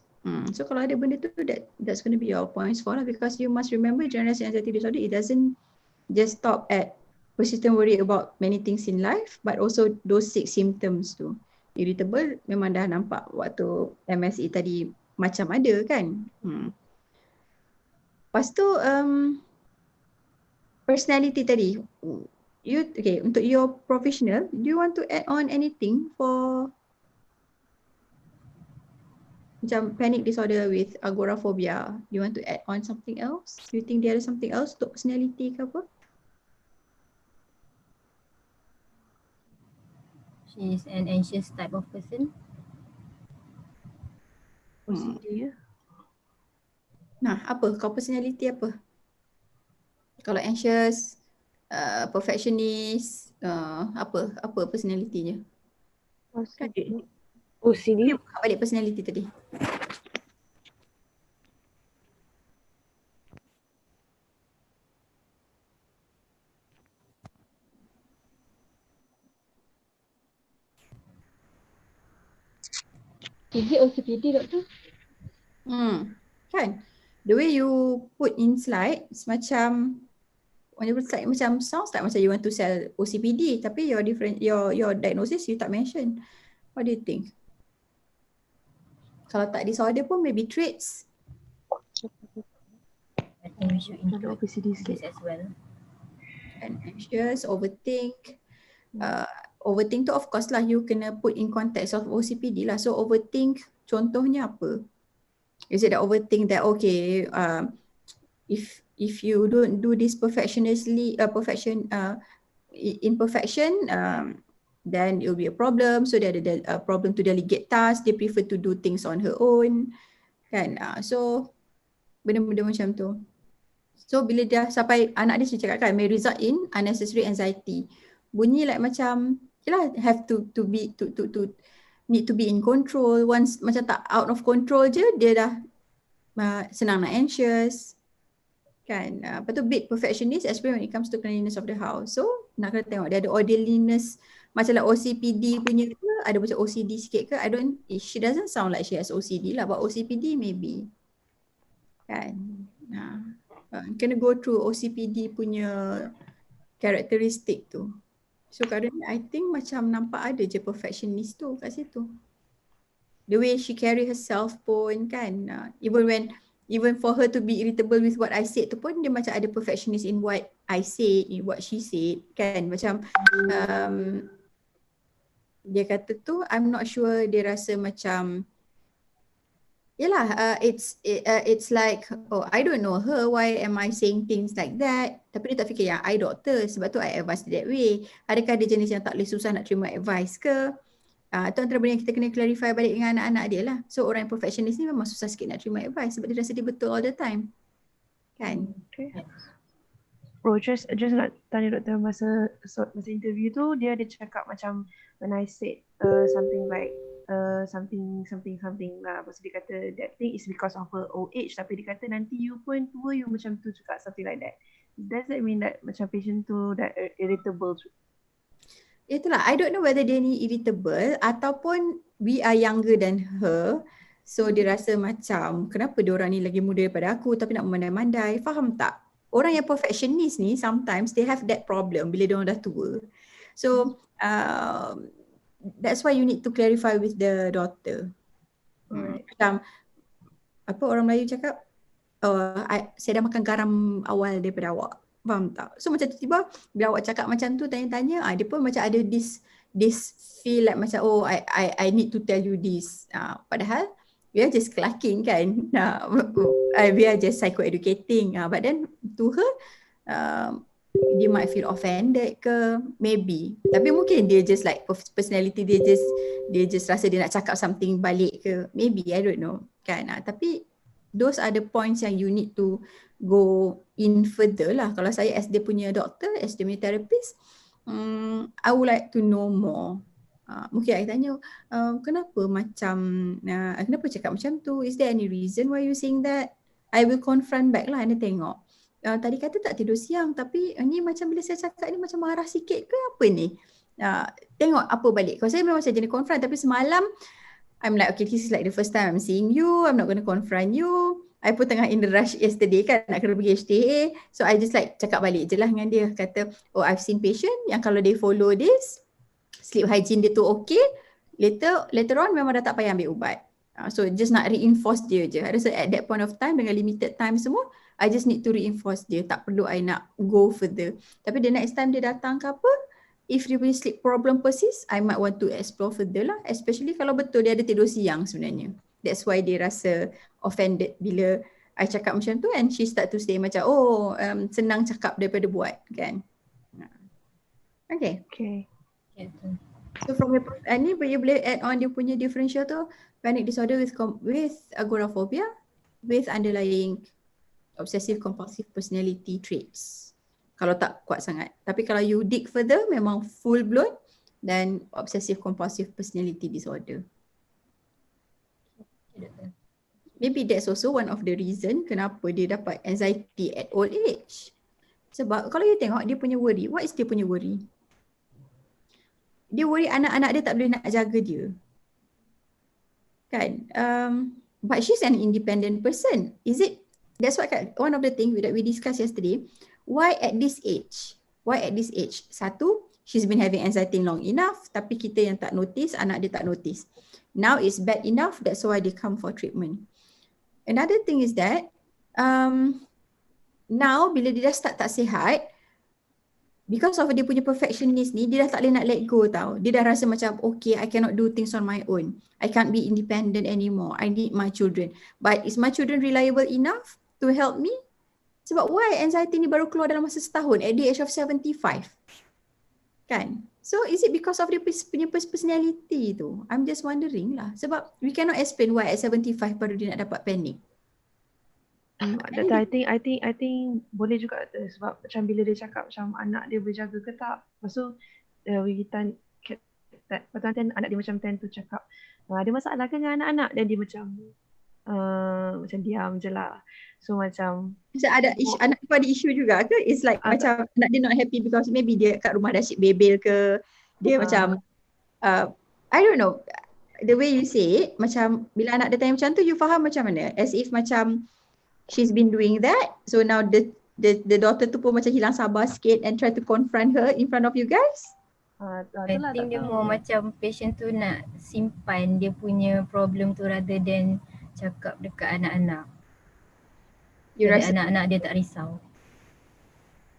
So kalau ada benda tu, that's going to be your points for lah, because you must remember generalized anxiety disorder, it doesn't just stop at persistent worry about many things in life, but also those 6 symptoms tu. Irritable memang dah nampak waktu MSE tadi macam ada kan. Lepas tu personality tadi, okay, untuk your professional, do you want to add on anything for macam panic disorder with agoraphobia? Do you want to add on something else? Do you think there is something else untuk personality ke apa? She is an anxious type of person. OCD. Nah, apa? Kau personality apa? Kalau anxious, perfectionist, apa personality-nya? OCD. Dia buka balik personality tadi. Is it OCPD, doktor? Kan? The way you put in slides macam on your slide macam sounds like macam you want to sell OCPD, tapi your diagnosis you tak mention. What do you think? Kalau tak disorder pun maybe traits. I think we should include OCD this as well. And anxious, overthink. Overthink tu of course lah you kena put in context of OCPD lah. So overthink contohnya apa? Is it that overthink that okay, if you don't do this imperfection, then it will be a problem. So dia ada a problem to delegate tasks. They prefer to do things on her own, kan? So benda-benda macam tu. So bila dia sampai anak dia cakap kan may result in unnecessary anxiety. Bunyi like macam have to need to be in control. Once macam tak out of control je, dia dah senang nak anxious. Kan? Lepas tu big perfectionist, especially when it comes to cleanliness of the house. So nak kena tengok dia ada orderliness macam like OCPD punya ke, ada macam OCD sikit ke. She doesn't sound like she has OCD lah, but OCPD maybe. Kan? Kena go through OCPD punya karakteristik tu. So currently I think macam nampak ada je perfectionist tu kat situ. The way she carry herself pun kan, even for her to be irritable with what I said tu pun dia macam ada perfectionist in what I said, in what she said kan. Macam dia kata tu, I'm not sure dia rasa macam it's like, oh I don't know her, why am I saying things like that? Tapi dia tak fikir yang I doktor, sebab tu I advise that way. Adakah dia jenis yang tak boleh susah nak terima advice ke? Itu antara benda yang kita kena clarify balik dengan anak-anak dia lah. So orang yang perfectionist ni memang susah sikit nak terima advice sebab dia rasa dia betul all the time. Kan? Okay. Just nak tanya doktor masa interview tu dia cakap macam when I said something like something lah, lepas dia kata that thing is because of her old age, tapi dia kata nanti you pun tua you macam tu juga, something like that. Does that mean that macam patient tu that irritable? itulah, I don't know whether dia ni irritable ataupun we are younger than her. So dia rasa macam kenapa dia orang ni lagi muda daripada aku tapi nak memandai-mandai. Faham tak? Orang yang perfectionist ni sometimes they have that problem bila dia orang dah tua. So that's why you need to clarify with the daughter. Macam apa orang Melayu cakap, saya dah makan garam awal daripada awak. Faham tak? So macam tiba-tiba bila awak cakap macam tu tanya-tanya, dia pun macam ada this feel like macam I need to tell you this. Padahal we are just clucking kan. We are just psychoeducating. But then to her dia might feel offended ke maybe. Tapi mungkin dia just like personality dia just rasa dia nak cakap something balik ke. Maybe, I don't know kan. Tapi those are the points yang you need to go in further lah. Kalau saya as dia punya doktor, as dia punya therapist, I would like to know more. Mungkin I tanya, kenapa cakap macam tu? Is there any reason why you saying that? I will confront back lah, Anda tengok. Tadi kata tak tidur siang tapi ni macam bila saya cakap ni macam marah sikit ke apa ni? Tengok apa balik. Kalau saya memang macam jenis confront tapi semalam I'm like, okay, this is like the first time I'm seeing you. I'm not going to confront you. I pun tengah in the rush yesterday kan, nak kena pergi HTA. So I just like cakap balik je lah dengan dia. Kata, I've seen patient yang kalau they follow this, sleep hygiene dia tu okay. Later on memang dah tak payah ambil ubat. So just nak reinforce dia je. I rasa at that point of time dengan limited time semua, I just need to reinforce dia. Tak perlu I nak go further. Tapi the next time dia datang ke apa, if dia punya sleep problem persist, I might want to explore further lah. Especially kalau betul dia ada tidur siang sebenarnya. That's why dia rasa offended bila I cakap macam tu and she start to say macam senang cakap daripada buat kan. Okay. So from your ni boleh add on dia punya differential tu, panic disorder with agoraphobia with underlying obsessive compulsive personality traits. Kalau tak kuat sangat. Tapi kalau you dig further memang full blown dan obsessive compulsive personality disorder. Maybe that's also one of the reason kenapa dia dapat anxiety at old age. Sebab kalau you tengok dia punya worry, what is dia punya worry? Dia worry anak-anak dia tak boleh nak jaga dia. Kan? But she's an independent person. That's what one of the things that we discussed yesterday. Why at this age? Satu, she's been having anxiety long enough tapi kita yang tak notice, anak dia tak notice. Now it's bad enough, that's why they come for treatment. Another thing is that now bila dia dah start tak sihat, because of dia punya perfectionist ni, dia dah tak boleh nak let go tau. Dia dah rasa macam, okay, I cannot do things on my own. I can't be independent anymore. I need my children. But is my children reliable enough to help me? Sebab why anxiety ni baru keluar dalam masa setahun at the age of 75? Kan? So is it because of dia punya personality tu? I'm just wondering lah. Sebab we cannot explain why at 75 baru dia nak dapat panic. I think boleh juga sebab macam bila dia cakap macam anak dia berjaga ke tak. Lepas tu anak dia macam tend to cakap ada masalah ke dengan anak-anak dan dia macam diam je lah. So macam ada anak tu ada isu juga ke? It's like macam anak dia not happy because maybe dia kat rumah dah asyik bebel ke. Dia macam I don't know. The way you say it, macam bila anak dia tanya macam tu, you faham macam mana? As if macam she's been doing that. So now the daughter tu pun macam hilang sabar sikit and try to confront her in front of you guys. I think dia more macam patient tu nak simpan dia punya problem tu rather than cakap dekat anak-anak. Anak-anak dia tak risau.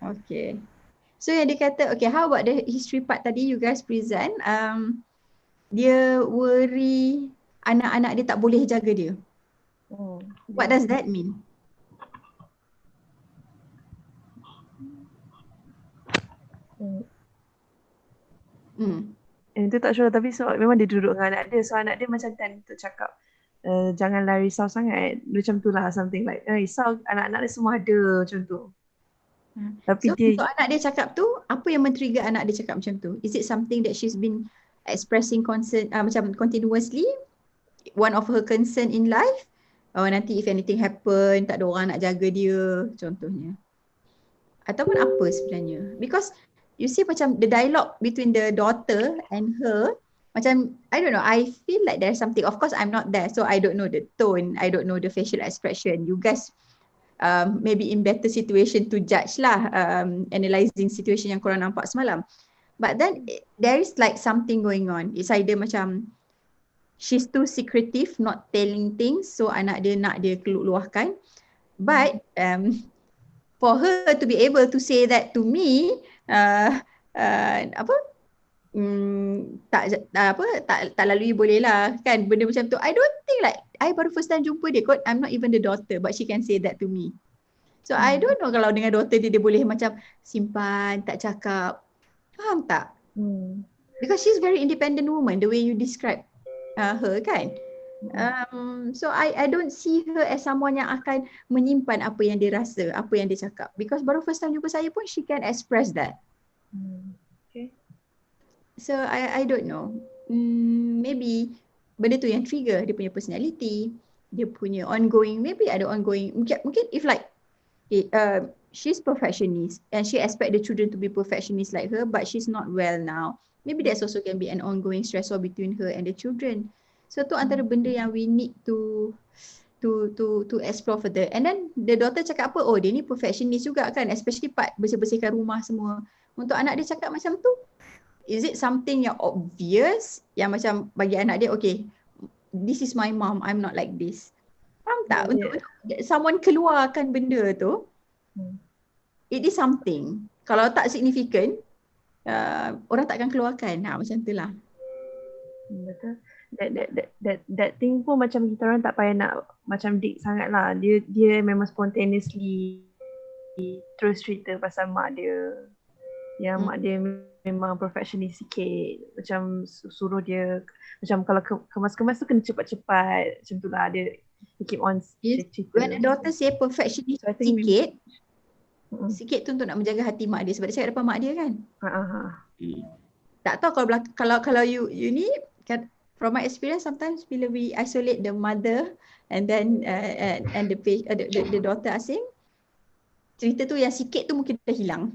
Okay. So yang dia kata, okay, how about the history part tadi you guys present? Dia worry anak-anak dia tak boleh jaga dia. What does that mean? Itu tak sure tapi so memang dia duduk dengan anak dia. So anak dia macam tend to cakap janganlah risau sangat. Macam tu lah something like risau anak-anak dia semua ada macam tu. Tapi so untuk anak dia cakap tu, apa yang men-trigger anak dia cakap macam tu? Is it something that she's been expressing concern macam continuously? One of her concern in life? Nanti if anything happen, tak ada orang nak jaga dia contohnya. Ataupun apa sebenarnya? Because you see macam the dialogue between the daughter and her, macam I don't know, I feel like there's something. Of course I'm not there, so I don't know the tone, I don't know the facial expression. You guys maybe in better situation to judge lah, analysing situation yang korang nampak semalam. But then there is like something going on. It's either macam she's too secretive, not telling things, so anak dia nak dia keluarkan. But for her to be able to say that to me, tak lalui boleh lah kan, benda macam tu. I don't think like, I baru first time jumpa dia kot, I'm not even the daughter, but she can say that to me. So I don't know kalau dengan daughter dia boleh macam simpan, tak cakap. Faham tak? Because she's very independent woman, the way you describe her kan. So I don't see her as someone yang akan menyimpan apa yang dia rasa, apa yang dia cakap. Because baru first time jumpa saya pun she can express that. Okay. So I don't know. Maybe benda tu yang trigger dia punya personality, dia punya ongoing, maybe ada ongoing. Mungkin if like she's perfectionist and she expect the children to be perfectionist like her, but she's not well now. Maybe that's also can be an ongoing stressor between her and the children. So tu antara benda yang we need to explore further. And then the daughter cakap apa? Oh, dia ni perfectionist juga kan, especially part bersih-bersihkan rumah semua. Untuk anak dia cakap macam tu, is it something yang obvious yang macam bagi anak dia, okay, this is my mom, I'm not like this. Faham tak? Untuk someone keluarkan benda tu, it is something. Kalau tak significant, orang takkan keluarkan. Macam tu lah. Betul. That thing pun macam kita orang tak payah nak macam dig sangat lah. Dia memang spontaneously terus cerita pasal mak dia. Yang mak dia memang perfectionist sikit. Macam suruh dia, macam kalau kemas-kemas tu kena cepat-cepat. Macam tu lah dia keep on cerita. When a daughter say perfectionist sikit, sikit tu untuk nak menjaga hati mak dia. Sebab dia cakap depan mak dia kan. Tak tahu kalau you ni kan, from my experience sometimes bila we isolate the mother and then and the daughter asing, cerita tu yang sikit tu mungkin dah hilang.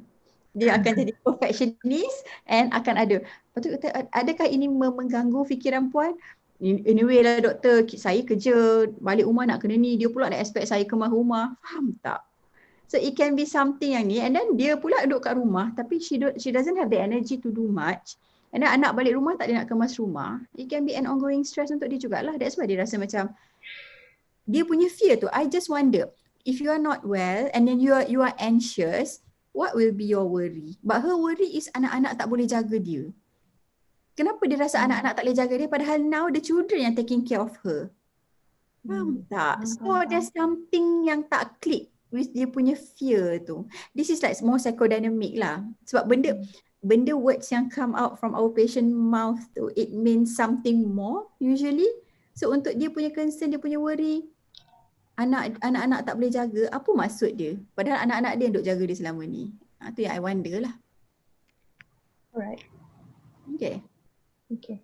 Dia akan jadi perfectionist and akan ada. Lepas tu kata, adakah ini mengganggu fikiran puan? Anyway lah doktor, saya kerja, balik rumah nak kena ni, dia pula nak expect saya kemas rumah. Faham tak? So it can be something yang ni, and then dia pula duduk kat rumah tapi she doesn't have the energy to do much. And then anak balik rumah tak dia nak kemas rumah. It can be an ongoing stress untuk dia jugalah. That's why dia rasa macam dia punya fear tu. I just wonder if you are not well and then you are anxious, what will be your worry? But her worry is anak-anak tak boleh jaga dia. Kenapa dia rasa anak-anak tak boleh jaga dia padahal now the children yang taking care of her? Faham tak? So there's something yang tak click with dia punya fear tu. This is like more psychodynamic lah. Sebab benda words yang come out from our patient mouth tu, it means something more usually. So untuk dia punya concern, dia punya worry, anak-anak tak boleh jaga, apa maksud dia? Padahal anak-anak dia yang duk jaga dia selama ni. Tu yang I wonder lah. Alright. Okay. Okay.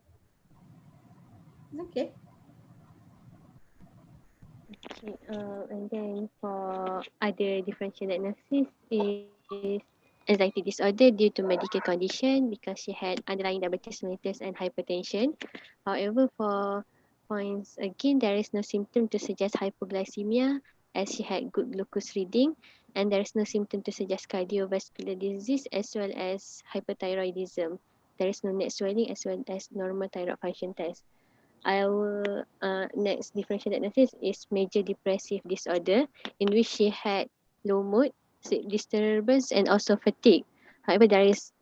And then for other differential diagnosis is anxiety disorder due to medical condition because she had underlying diabetes mellitus and hypertension. However, for points again, there is no symptom to suggest hypoglycemia as she had good glucose reading, and there is no symptom to suggest cardiovascular disease as well as hyperthyroidism. There is no neck swelling as well as normal thyroid function test. Our next differential diagnosis is major depressive disorder in which she had low mood, sleep disturbance and also fatigue. However, there is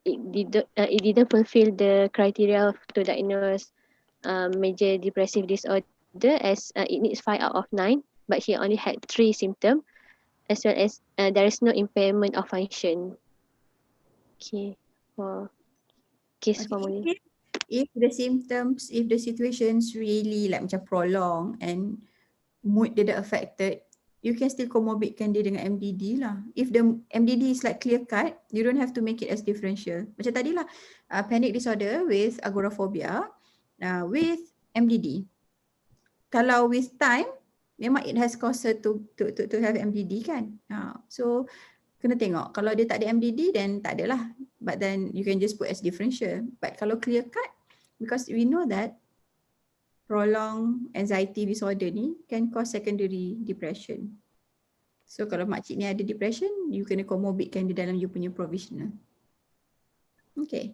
it didn't fulfill the criteria to diagnose major depressive disorder as it needs 5 out of 9, but she only had 3 symptoms as well as there is no impairment of function. Okay, for case formula. If the symptoms, if the situations really like macam prolong and mood dia dah affected, you can still comorbidkan dia dengan MDD lah. If the MDD is like clear cut, you don't have to make it as differential. Macam tadi lah, panic disorder with agoraphobia, with MDD. Kalau with time, memang it has caused her to have MDD kan. So kena tengok. Kalau dia tak ada MDD, then tak adalah. but then you can just put as differential. But kalau clear cut, because we know that prolonged anxiety disorder ni can cause secondary depression. So kalau makcik ni ada depression, you kena comorbidkan di dalam you punya provisional. Okay.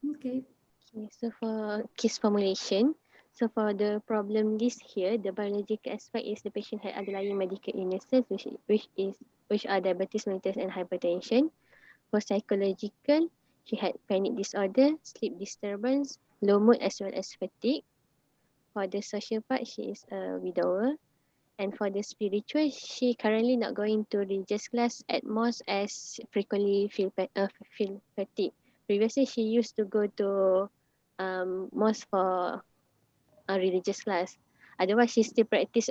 Okay. Okay, so for case formulation, so for the problem list here, the biological aspect is the patient had underlying medical illnesses, which are diabetes mellitus and hypertension. For psychological, she had panic disorder, sleep disturbance, low mood as well as fatigue. For the social part, she is a widower. And for the spiritual, she currently not going to religious class at most as frequently feel fatigue. Previously, she used to go to mosque for a religious class. Otherwise, she still practice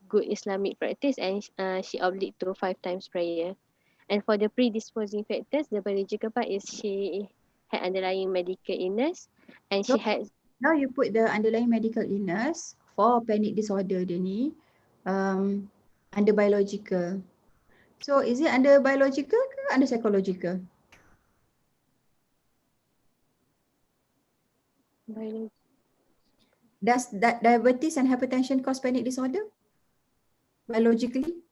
good Islamic practice, and she obliged to 5 times prayer. And for the predisposing factors, the biological part is she had underlying medical illness, and she had. Now you put the underlying medical illness for panic disorder dia ni under biological. So is it under biological ke under psychological? Does that diabetes and hypertension cause panic disorder? Biologically?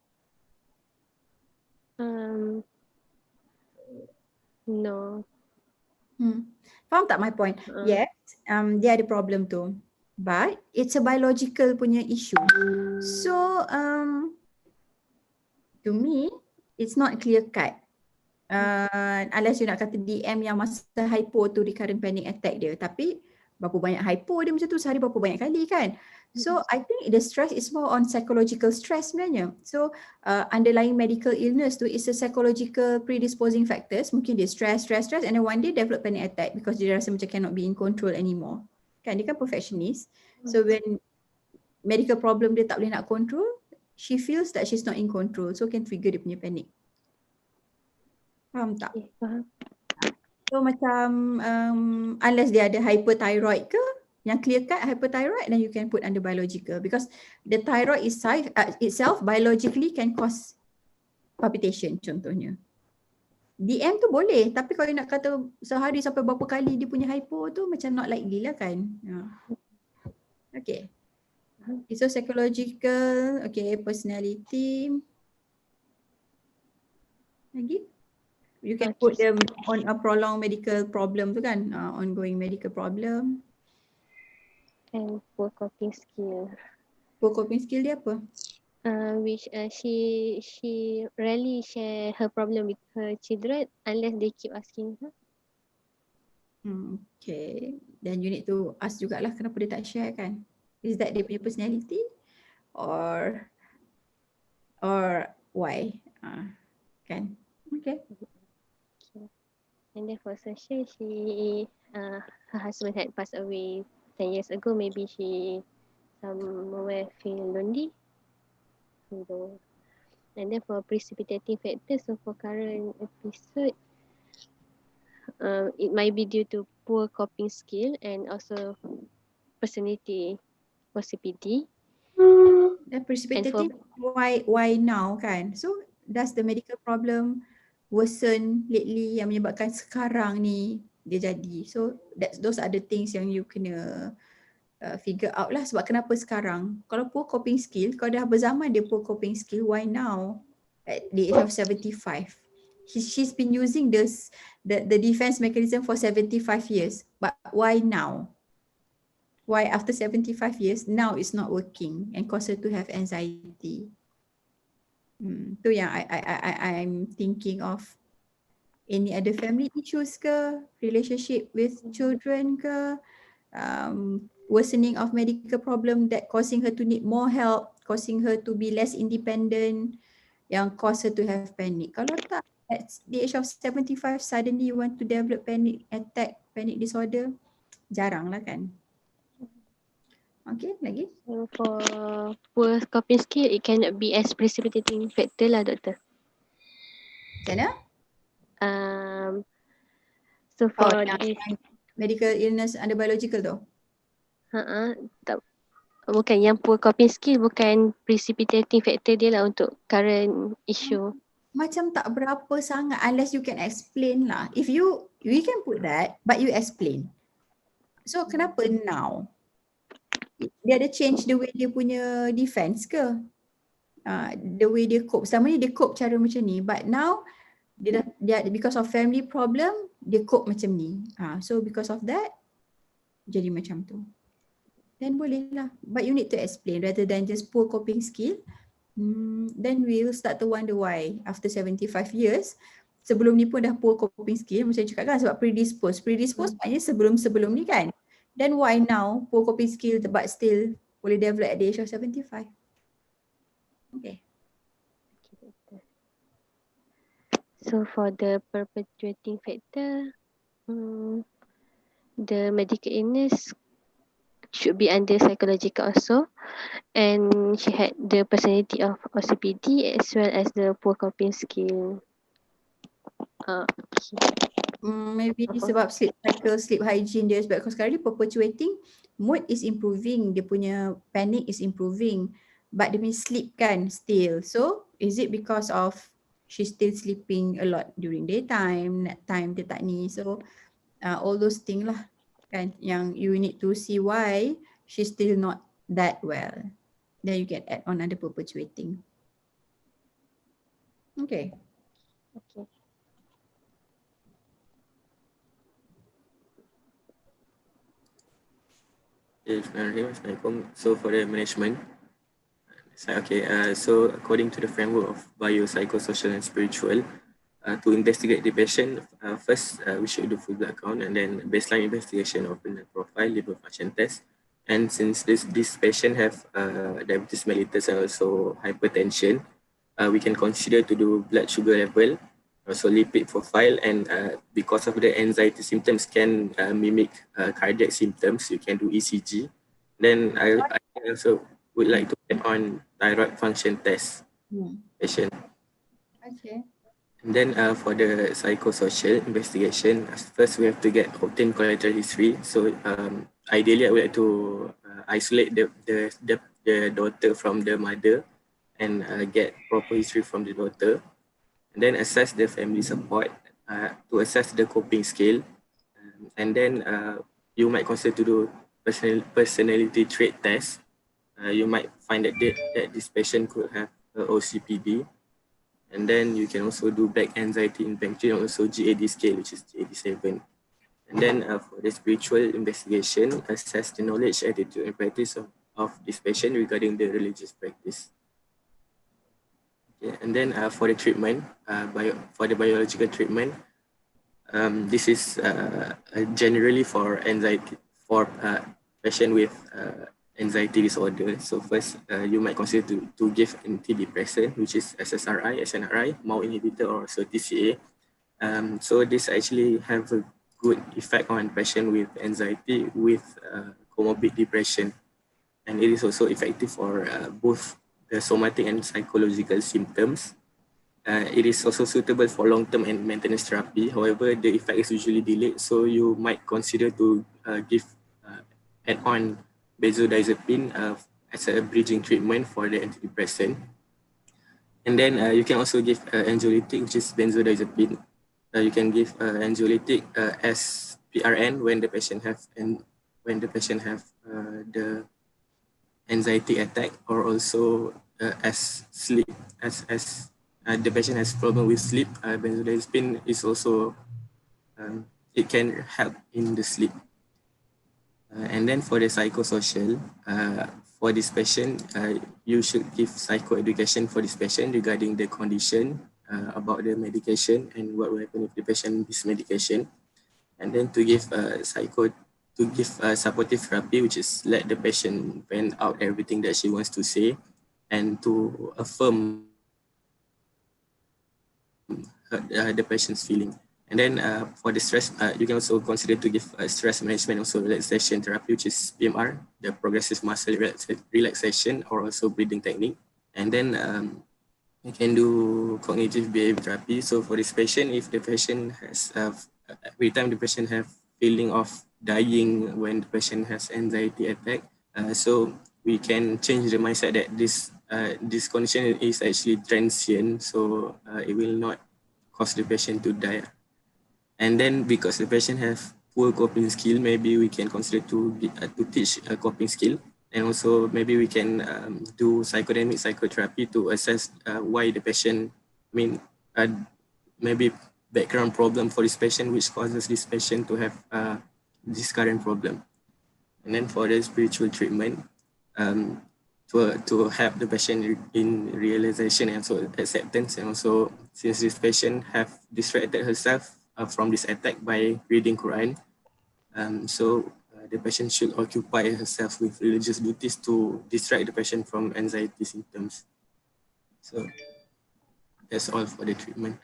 No. Faham tak my point? Yes, dia ada problem tu. But it's a biological punya issue. So to me, it's not clear cut. Unless you nak kata DM yang masa hypo tu recurrent panic attack dia. Tapi berapa banyak hypo dia macam tu, sehari berapa banyak kali kan. So I think the stress is more on psychological stress sebenarnya. So underlying medical illness tu is a psychological predisposing factors. Mungkin dia stress and then one day develop panic attack because dia rasa macam cannot be in control anymore. Kan dia kan perfectionist. So when medical problem dia tak boleh nak control, she feels that she's not in control. So can trigger dia punya panic. Faham tak? Faham. So macam unless dia ada hyperthyroid ke, yang clear cut hyperthyroid, then you can put under biological because the thyroid itself biologically can cause palpitation contohnya. DM tu boleh, tapi kalau nak kata sehari sampai berapa kali dia punya hypo tu macam not likely lah kan. Okay. So psychological, okay, personality. Lagi? You can put them on a prolonged medical problem tu kan, ongoing medical problem. And poor coping skill. Poor coping skill dia apa? Which she rarely share her problem with her children unless they keep asking her. Okay. Then you need to ask jugalah kenapa dia tak share kan? Is that dia punya personality or why? Kan? Okay. And then for social, her husband had passed away 10 years ago. Maybe she somewhere feel lonely. And then for precipitating factors, so for current episode, it might be due to poor coping skill and also personality for CPD. The precipitating, why now kan? So does the medical problem worsen lately yang menyebabkan sekarang ni dia jadi? So those are the things yang you kena figure out lah sebab kenapa sekarang. Kalau poor coping skill, kalau dah berzaman dia poor coping skill, why now at the age of 75? She's been using the defense mechanism for 75 years, but why now? Why after 75 years now it's not working and cause her to have anxiety? Tu yang I'm thinking of. Any other family issues ke, relationship with children ke, worsening of medical problem that causing her to need more help, causing her to be less independent, yang cause her to have panic. Kalau tak, at the age of 75 suddenly you want to develop panic attack, panic disorder, jarang lah kan. Okay, lagi? So for poor coping skill, it cannot be as precipitating factor lah, doktor. Macam mana? So for medical illness under biological tu? Tak, bukan yang poor coping skill, bukan precipitating factor dia lah untuk current issue. macam tak berapa sangat unless you can explain lah. We can put that but you explain. So kenapa now? Dia ada change the way dia punya defense ke? The way dia cope. Selama ni dia cope cara macam ni but now dia because of family problem dia cope macam ni. So because of that jadi macam tu. Then boleh lah. But you need to explain rather than just poor coping skill. Then we'll start to wonder why after 75 years sebelum ni pun dah poor coping skill macam cakap kan sebab predisposed maknanya sebelum ni kan, then why now poor coping skill but still boleh develop at the age of 75. Okay. So for the perpetuating factor, the medical illness should be under psychological also, and she had the personality of OCPD as well as the poor coping skill. Maybe sebab sleep cycle, sleep hygiene dia sebab sekarang dia perpetuating, mood is improving, dia punya panic is improving but dia punya sleep kan still. So is it because of she's still sleeping a lot during daytime, night time dia tak ni. So all those things lah kan yang you need to see why she's still not that well. Then you can add on other perpetuating. Okay. Okay. So for the management, so according to the framework of biopsychosocial and spiritual, to investigate the patient, first we should do full blood count and then baseline investigation of the profile, liver function test. And since this patient have diabetes mellitus and also hypertension, we can consider to do blood sugar level, also lipid profile, and because of the anxiety symptoms can mimic cardiac symptoms, you can do ECG. Then I also would like to add on thyroid function test patient. Okay. And then for the psychosocial investigation, first we have to obtain collateral history. So ideally, I would like to isolate the daughter from the mother and get proper history from the daughter. And then assess the family support to assess the coping skill. And then you might consider to do personality trait test. You might find that this patient could have OCPD. And then you can also do back anxiety inventory and also GAD scale, which is GAD-7. And then for the spiritual investigation, assess the knowledge, attitude, and practice of this patient regarding the religious practice. Okay. And then for the treatment, for the biological treatment, this is generally for anxiety, for patient with anxiety disorder. So first, you might consider to give antidepressant, which is SSRI, SNRI, MAO inhibitor, or also TCA. So this actually have a good effect on patient with anxiety with comorbid depression. And it is also effective for both the somatic and psychological symptoms. It is also suitable for long-term and maintenance therapy. However, the effect is usually delayed, so you might consider to give add-on benzodiazepine as a bridging treatment for the antidepressant. And then you can also give anxiolytic, which is benzodiazepine. You can give anxiolytic as PRN when the patient have the anxiety attack, or also as sleep as the patient has problem with sleep. Benzodiazepine is also it can help in the sleep. And then for the psychosocial, for this patient, you should give psychoeducation for this patient regarding the condition, about the medication and what will happen if the patient is medication. And then to give supportive therapy, which is let the patient vent out everything that she wants to say and to affirm the patient's feeling. And then for the stress, you can also consider to give stress management, also relaxation therapy, which is PMR, the progressive muscle relaxation, or also breathing technique. And then you can do cognitive behavior therapy. So for this patient, if the patient has, every time the patient have feeling of dying when the patient has anxiety attack, so we can change the mindset that this this condition is actually transient, so it will not cause the patient to die. And then because the patient have poor coping skill, maybe we can consider to teach a coping skill, and also maybe we can do psychodynamic psychotherapy to assess why the patient, maybe background problem for this patient which causes this patient to have this current problem. And then for the spiritual treatment, to help the patient in realization and also acceptance, and also since this patient have distracted herself from this attack by reading Quran, so the patient should occupy herself with religious duties to distract the patient from anxiety symptoms. So that's all for the treatment.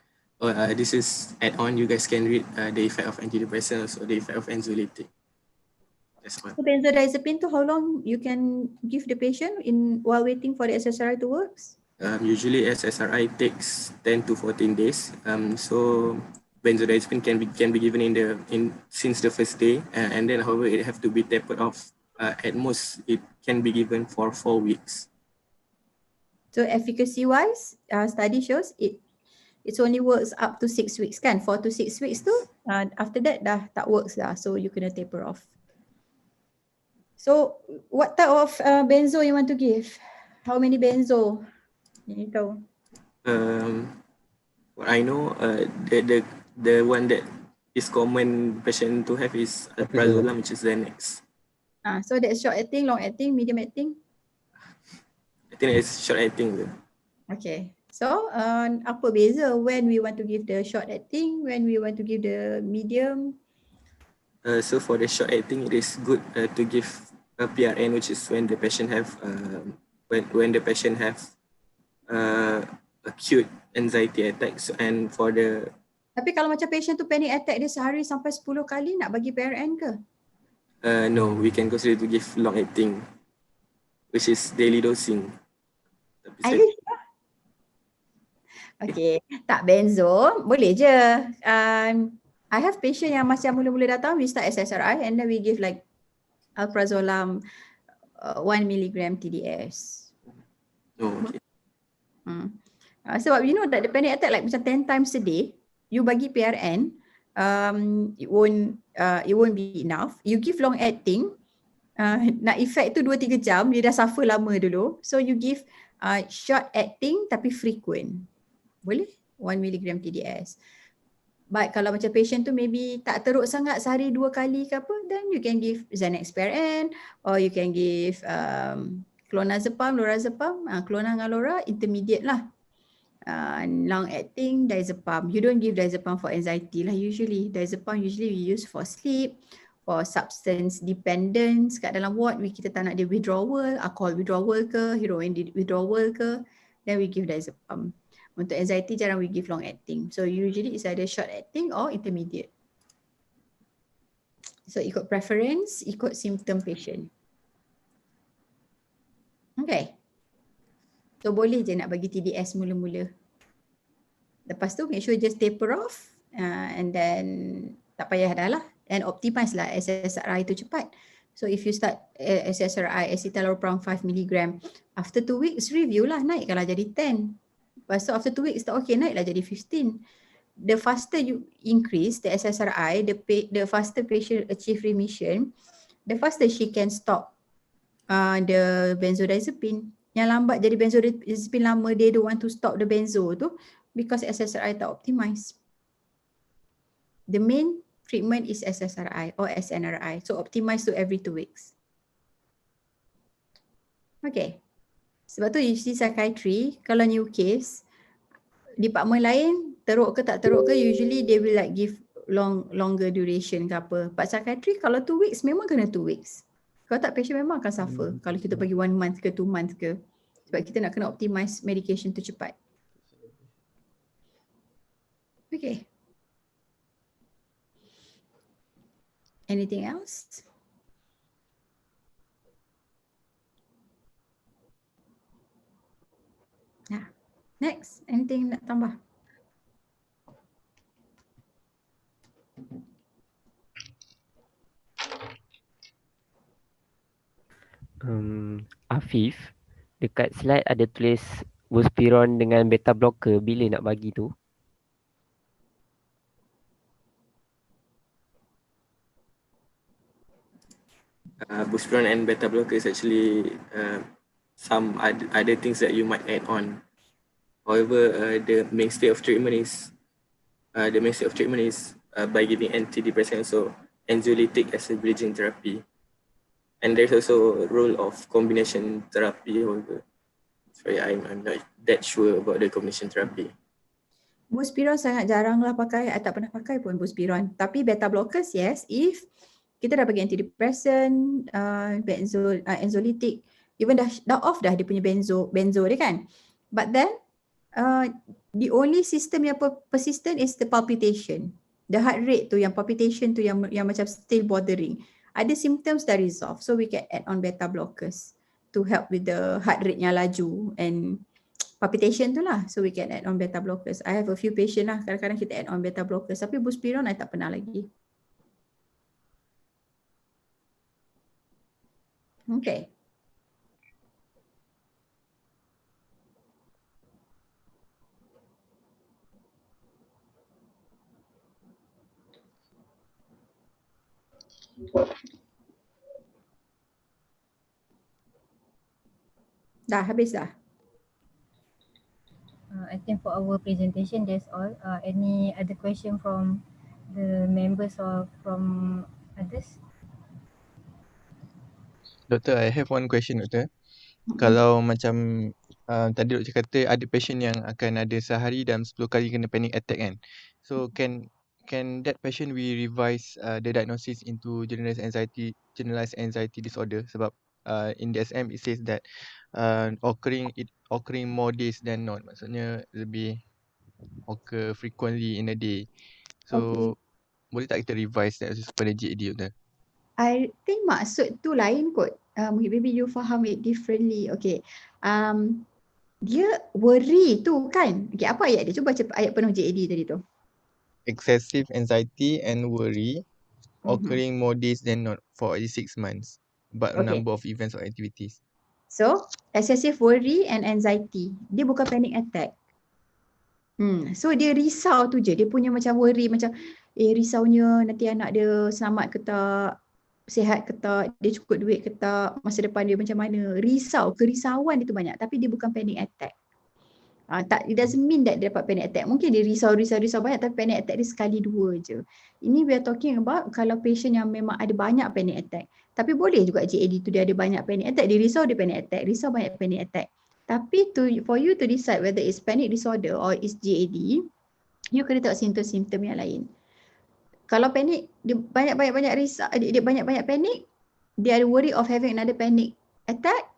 This is add-on. You guys can read the effect of antidepressants or the effect of anxiolytic. That's all. So benzodiazepine to how long you can give the patient while waiting for the SSRI to work? Usually SSRI takes 10 to 14 days. So benzodiazepine can be given since the first day, and then however it have to be tapered off. At most it can be given for 4 weeks. So efficacy wise, study shows it only works up to 6 weeks kan, 4 to 6 weeks tu, after that dah tak works dah, so you kena taper off. So what type of benzo you want to give? How many benzo? You tahu? What I know, the one that is common patient to have is alprazolam, which is Xanax. So that's short acting, long acting, medium acting? I think it's short acting. Okay. So apa beza when we want to give the short acting, when we want to give the medium? So for the short acting, it is good to give a PRN, which is when the patient have when the patient have acute anxiety attacks. And for the Tapi kalau macam patient tu panic attack dia sehari sampai 10 kali, nak bagi PRN ke? No, we can consider to give long acting, which is daily dosing. Are you sure? Okay, tak benzo, boleh je. I have patient yang masih mula-mula datang, we start SSRI and then we give like alprazolam 1 mg TDS. Oh, okay. Sebab you know that the panic attack like macam 10 times a day, you bagi PRN, it won't be enough. You give long acting, nak effect tu 2-3 jam, dia dah suffer lama dulu. So you give short acting tapi frequent. Boleh? 1 mg TDS. But kalau macam patient tu maybe tak teruk sangat sehari 2 kali ke apa, then you can give Xanax PRN or you can give clonazepam, lorazepam, clona dengan lora intermediate lah. Long acting diazepam. You don't give diazepam for anxiety lah usually. Diazepam usually we use for sleep, for substance dependence. Kat dalam ward kita tak nak dia withdrawal, alcohol withdrawal ke, heroin withdrawal ke, then we give diazepam. Untuk anxiety jarang we give long acting. So usually it's either short acting or intermediate. So ikut preference, ikut symptom patient. Okay. So boleh je nak bagi TDS mula-mula. Lepas tu make sure just taper off and then tak payah dah lah. And optimize lah SSRI tu cepat. So if you start SSRI, escitalopram 5 mg, after 2 weeks review lah, naikkanlah jadi 10. Lepas tu after 2 weeks tak okay, naiklah jadi 15. The faster you increase the SSRI, the faster patient achieve remission, the faster she can stop the benzodiazepine. Yang lambat jadi benzodiazepine lama, they don't want to stop the benzo tu because SSRI tak optimize. The main treatment is SSRI or SNRI. So optimize to every 2 weeks. Okay. Sebab tu you see psychiatry, kalau new case, department lain teruk ke tak teruk ke, usually they will like give longer duration ke apa. But psychiatry kalau 2 weeks memang kena 2 weeks. Kalau tak patient memang akan suffer kalau kita bagi 1 month ke 2 month ke. Sebab kita nak kena optimize medication tu cepat. Okay. Anything else? Nah, next. Anything nak tambah? Afif, Dekat slide ada tulis buspirone dengan beta blocker. Bila nak bagi tu? Buspirone and beta blocker is actually some other things that you might add on. However, the mainstay of treatment is by giving antidepressant, so anxiolytic as a bridging therapy. And there's also a role of combination therapy. However, sorry, I'm not that sure about the combination therapy. Buspirone sangat jarang lah pakai, I tak pernah pakai pun buspirone. Tapi beta blockers, yes, if kita dah bagi antidepressant, anxiolytic, even dah off dah dia punya benzo dia kan. But then the only system yang persistent is the palpitation. The heart rate tu, yang palpitation tu yang macam still bothering. Ada symptoms dah resolve, so we can add on beta blockers to help with the heart rate yang laju and palpitation tu lah. So we can add on beta blockers. I have a few patient lah, kadang-kadang kita add on beta blockers. Tapi buspirone I tak pernah lagi. Okay. Dah habis dah. I think for our presentation that's all. Any other question from the members or from others? Doktor, I have one question, Doktor. Kalau macam tadi Doktor kata ada patient yang akan ada sehari dalam 10 kali kena panic attack kan. So can that patient we revise the diagnosis into generalized anxiety disorder? Sebab in DSM it says that occurring more days than not. Maksudnya lebih occur frequently in a day. So boleh tak kita revise that pada GAD, Doktor? I think maksud tu lain kot. Maybe you faham it differently. Okay. Dia worry tu kan. Okay, apa ayat dia? Cuba baca ayat penuh JAD tadi tu. Excessive anxiety and worry occurring more days than not for at least 6 months. But a number of events or activities. So, excessive worry and anxiety. Dia bukan panic attack. So dia risau tu je. Dia punya macam worry, macam risaunya nanti anak dia selamat ke tak, sihat ke tak, dia cukup duit ke tak, masa depan dia macam mana. Risau, kerisauan dia tu banyak. Tapi dia bukan panic attack. It doesn't mean that dia dapat panic attack. Mungkin dia risau banyak, tapi panic attack dia sekali dua je. Ini we are talking about kalau patient yang memang ada banyak panic attack. Tapi boleh juga GAD tu dia ada banyak panic attack. Dia risau, dia panic attack. Risau, banyak panic attack. Tapi for you to decide whether it's panic disorder or it's GAD, you kena tengok simptom-simptom yang lain. Kalau panik, dia banyak-banyak risau, dia banyak-banyak panik, dia ada worry of having another panic attack,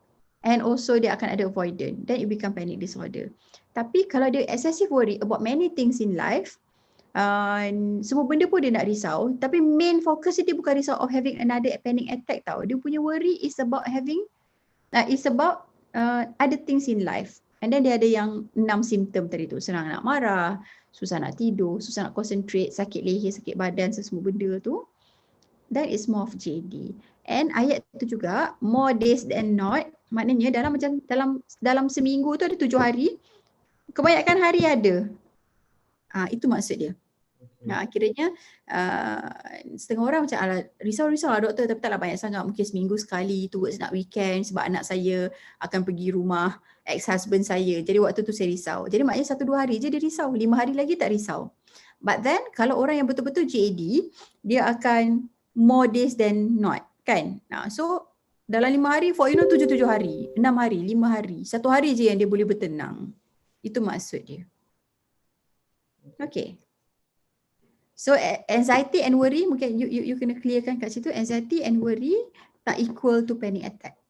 and also dia akan ada avoidant, then it become panic disorder. Tapi kalau dia excessive worry about many things in life, semua benda pun dia nak risau, tapi main focus dia bukan risau of having another panic attack tau. Dia punya worry is about having, other things in life. And then dia ada yang 6 simptom tadi tu, senang nak marah, susah nak tidur, susah nak concentrate, sakit leher, sakit badan, semua benda tu. That is more of JD. And ayat tu juga, more days than not, maknanya dalam seminggu tu ada 7 hari, kebanyakan hari ada. Itu maksud dia. Akhirnya setengah orang macam risau-risau lah doktor, tapi taklah banyak sangat, mungkin seminggu sekali, towards nak weekend sebab anak saya akan pergi rumah ex-husband saya, jadi waktu tu saya risau. Jadi maknanya 1-2 hari je dia risau, 5 hari lagi tak risau. But then kalau orang yang betul-betul JAD, dia akan more days than not kan. So dalam 5 hari, for 7 hari, 6 hari, 5 hari, 1 hari je yang dia boleh bertenang. Itu maksud dia. Okay. So anxiety and worry, mungkin you kena clearkan kat situ, anxiety and worry tak equal to panic attack.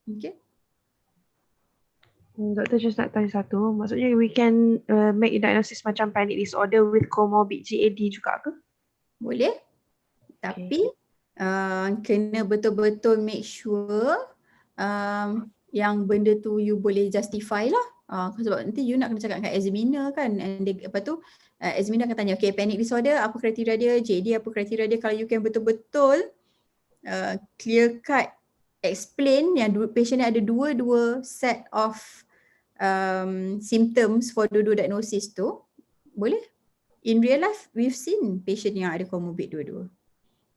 Okay. Doktor just nak tanya satu, maksudnya we can make a diagnosis macam panic disorder with comorbid GAD juga ke? Boleh. Tapi kena betul-betul make sure yang benda tu you boleh justify lah. Sebab nanti you nak kena cakap dengan examiner kan, and examiner akan tanya, okay, panic disorder apa kriteria dia, JD apa kriteria dia. Kalau you can betul-betul clear cut explain yang patient ni ada dua set of symptoms for dua-dua diagnosis tu, boleh. In real life, we've seen patient yang ada comorbid dua-dua.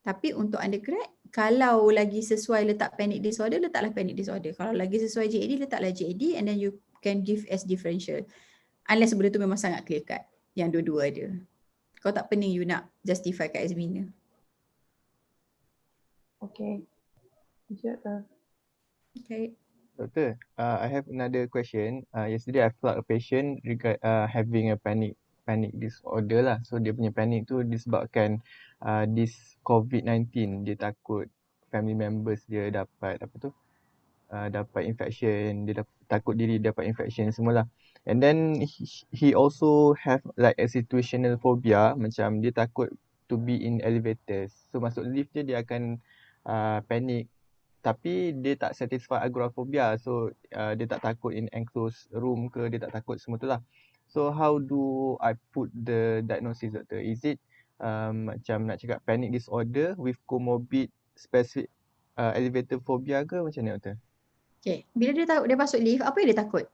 Tapi untuk undergrad, kalau lagi sesuai letak panic disorder, letaklah panic disorder. Kalau lagi sesuai JAD, letaklah JAD and then you can give as differential. Unless benda tu memang sangat clear cut, yang dua-dua ada. Kalau tak pening you nak justify kat examiner. Okay. Okay. Doctor, I have another question. Yesterday I felt a patient having a panic disorder lah. So dia punya panic tu disebabkan this COVID-19. Dia takut family members dia dapat dapat infection, dia takut diri dapat infection semualah. And then he also have like a situational phobia, macam dia takut to be in elevators. So masuk lift dia akan panic. Tapi dia tak satisfy agoraphobia. So dia tak takut in enclosed room ke, dia tak takut semua tu lah. So how do I put the diagnosis, doctor? Is it macam nak cakap panic disorder with comorbid specific elevator phobia ke macam ni, doctor? Okay, bila dia masuk lift, apa yang dia takut?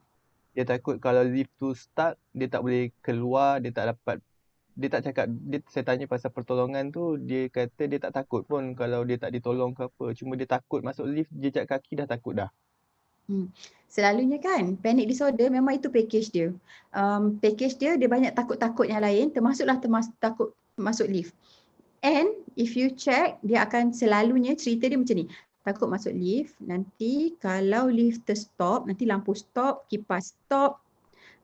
Dia takut kalau lift tu stuck, dia tak boleh keluar, dia tak cakap, saya tanya pasal pertolongan tu, dia kata dia tak takut pun kalau dia tak ditolong ke apa. Cuma dia takut masuk lift, jejak kaki dah takut dah. Selalunya kan, panic disorder memang itu package dia. Package dia banyak takut-takut yang lain, termasuklah takut masuk lift. And if you check, dia akan selalunya cerita dia macam ni. Takut masuk lift, nanti kalau lift terstop, nanti lampu stop, kipas stop,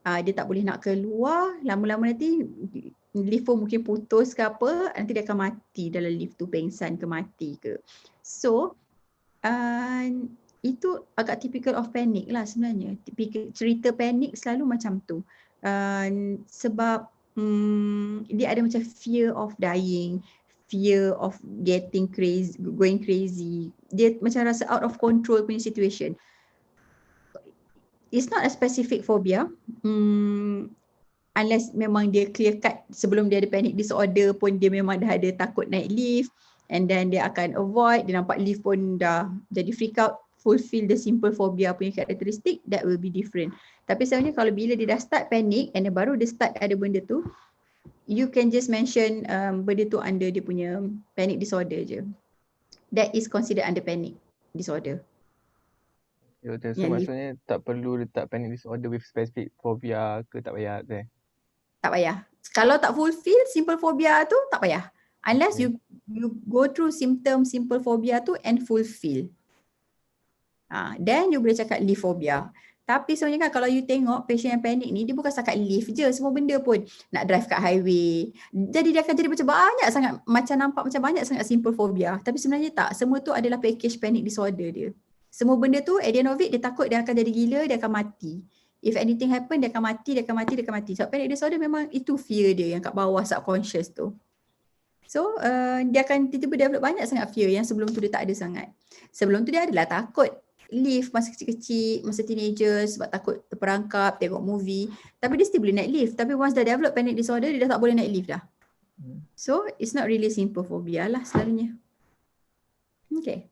dia tak boleh nak keluar, lama-lama nanti lift pun mungkin putus ke apa, nanti dia akan mati dalam lift tu, pengsan ke mati ke. So, itu agak typical of panic lah sebenarnya. Cerita panic selalu macam tu. Sebab dia ada macam fear of dying, fear of getting crazy, going crazy. Dia macam rasa out of control punya situation. It's not a specific phobia. Unless memang dia clear cut sebelum dia ada panic disorder pun dia memang dah ada takut naik lift, and then dia akan avoid, dia nampak lift pun dah jadi freak out, fulfill the simple phobia punya karakteristik, that will be different. Tapi sebenarnya kalau bila dia dah start panic and then baru dia start ada benda tu, you can just mention benda tu under dia punya panic disorder je. That is considered under panic disorder. So maksudnya tak perlu letak panic disorder with specific phobia ke, tak payah tu? Tak payah. Kalau tak fulfill simple phobia tu tak payah. Unless you go through simple phobia tu and fulfill. Then you boleh cakap lift phobia. Tapi sebenarnya kan kalau you tengok patient yang panik ni, dia bukan setakat lift je, semua benda pun. Nak drive kat highway. Jadi dia akan jadi macam banyak sangat, macam nampak macam banyak sangat simple phobia. Tapi sebenarnya tak, semua tu adalah package panic disorder dia. Semua benda tu at the end of it, dia takut dia akan jadi gila, dia akan mati. If anything happen, dia akan mati. Sebab panic disorder memang itu fear dia yang kat bawah subconscious tu. So dia akan tiba-tiba develop banyak sangat fear yang sebelum tu dia tak ada sangat. Sebelum tu dia adalah takut lift masa kecil-kecil, masa teenager sebab takut terperangkap, tengok movie. Tapi dia still boleh naik lift. Tapi once dah develop panic disorder, dia dah tak boleh naik lift dah. So it's not really simple phobia lah selalunya. Okay.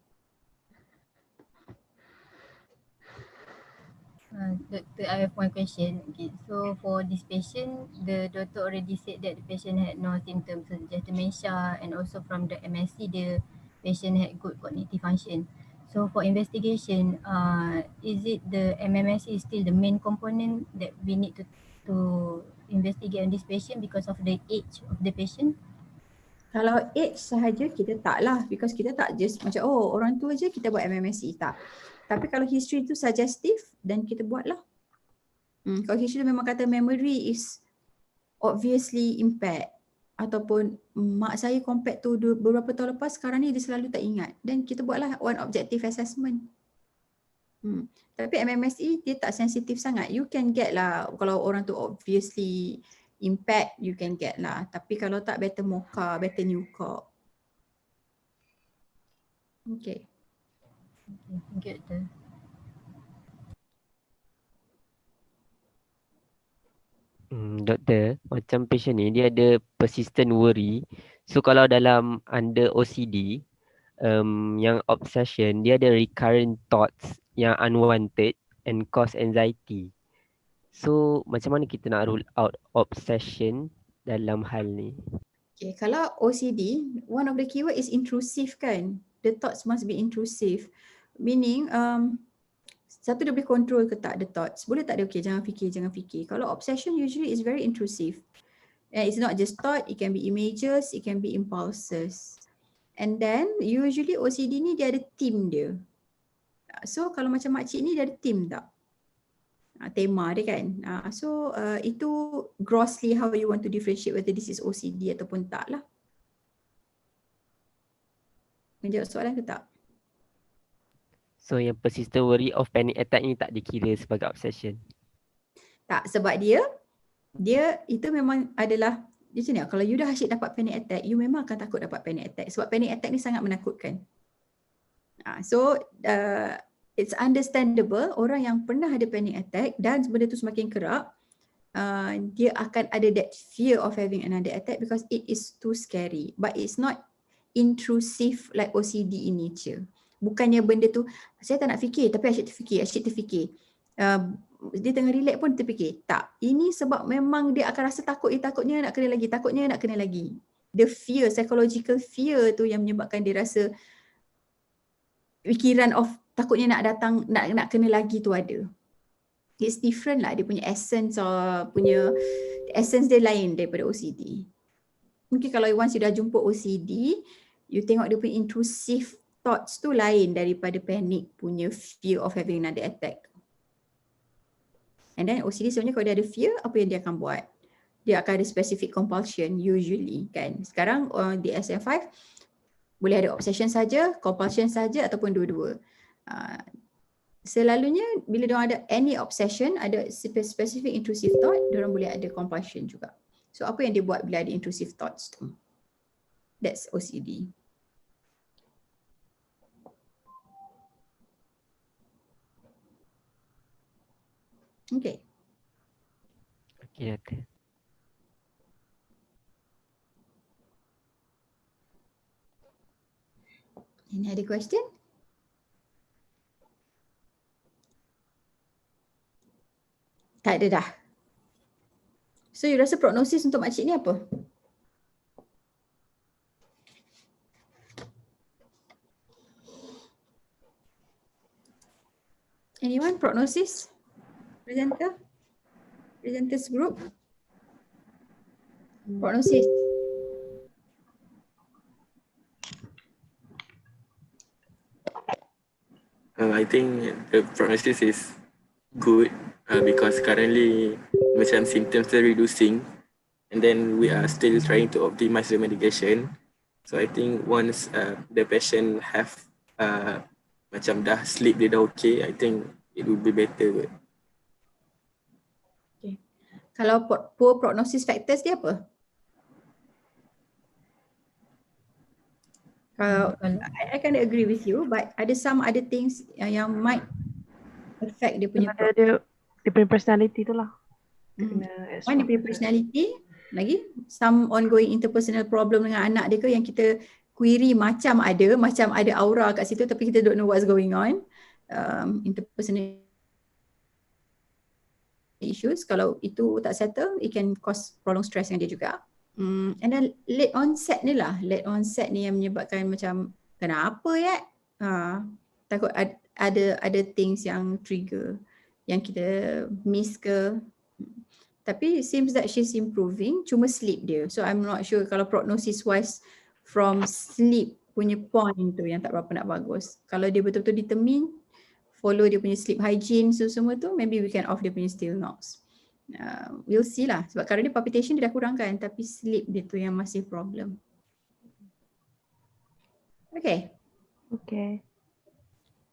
Doctor, I have one question. Okay, so for this patient, the doctor already said that the patient had no symptoms such as dementia, and also from the MSc, the patient had good cognitive function. So for investigation, is it the MMSE is still the main component that we need to investigate on this patient because of the age of the patient? Kalau age sahaja kita tak lah, because kita tak just macam orang tua je kita buat MMSE, tak. Tapi kalau history tu suggestive, then kita buat lah. Kalau history tu memang kata memory is obviously impaired, ataupun mak saya compared to beberapa tahun lepas, sekarang ni dia selalu tak ingat, dan kita buatlah one objective assessment. Tapi MMSE dia tak sensitif sangat. You can get lah, kalau orang tu obviously impact, you can get lah. Tapi kalau tak, better MOCA, better NUCOC. Okay. Thank you, Doctor. Doktor, macam patient ni dia ada persistent worry. So kalau dalam under OCD, yang obsession dia ada recurrent thoughts yang unwanted and cause anxiety. So macam mana kita nak rule out obsession dalam hal ni? Okay, kalau OCD, one of the keyword is intrusive kan. The thoughts must be intrusive. Meaning, satu dia boleh control ke tak the thoughts. Boleh tak dia, okay, jangan fikir. Kalau obsession usually is very intrusive. And it's not just thought, it can be images, it can be impulses. And then usually OCD ni dia ada theme dia. So kalau macam makcik ni dia ada theme tak? Tema dia kan. So itu grossly how you want to differentiate whether this is OCD ataupun tak lah. Menjawab soalan ke tak? So yang persistent worry of panic attack ni tak dikira sebagai obsession? Tak, sebab dia itu memang adalah macam ni, kalau you dah asyik dapat panic attack, you memang akan takut dapat panic attack sebab panic attack ni sangat menakutkan. So it's understandable orang yang pernah ada panic attack dan benda tu semakin kerap, dia akan ada that fear of having another attack because it is too scary. But it's not intrusive like OCD in nature. Bukannya benda tu, saya tak nak fikir tapi asyik terfikir. Dia tengah relax pun terfikir. Tak, ini sebab memang dia akan rasa takutnya nak kena lagi. The fear, psychological fear tu yang menyebabkan dia rasa fikiran of takutnya nak datang, nak kena lagi tu ada. It's different lah, dia punya essence dia lain daripada OCD. Mungkin kalau once you dah jumpa OCD, you tengok dia punya intrusive thoughts tu lain daripada panic punya fear of having another attack. And then OCD sebenarnya kalau dia ada fear, apa yang dia akan buat? Dia akan ada specific compulsion usually kan. Sekarang di DSM-5 boleh ada obsession saja, compulsion saja ataupun dua-dua. Selalunya bila diorang ada any obsession, ada specific intrusive thought, diorang boleh ada compulsion juga. So apa yang dia buat bila ada intrusive thoughts tu? That's OCD. Okay. Okay, Doktor. Any other question? Tak ada dah. So you rasa prognosis untuk makcik ni apa? Anyone prognosis? Presenters group? Prognosis. I think the prognosis is good because currently macam symptoms are reducing and then we are still trying to optimize the medication. So I think once the patient have macam dah sleep, dia dah okay, I think it will be better. Okay. Kalau poor prognosis factors dia apa? I kind of agree with you, but ada some other things yang might affect dia punya dia punya personality tu lah. One, dia punya personality. Lagi some ongoing interpersonal problem dengan anak dia ke yang kita query macam ada aura kat situ tapi kita don't know what's going on. Interpersonal issues, kalau itu tak settle, it can cause prolonged stress dengan dia juga. And then late onset ni yang menyebabkan macam kenapa ya? Takut ada things yang trigger yang kita miss ke. Tapi it seems that she's improving, cuma sleep dia. So I'm not sure kalau prognosis wise from sleep punya point tu yang tak berapa nak bagus. Kalau dia betul-betul determine, follow dia punya sleep hygiene semua tu, maybe we can off dia punya Stilnox. We'll see lah. Sebab currently palpitation dia dah kurangkan tapi sleep dia tu yang masih problem. Okay.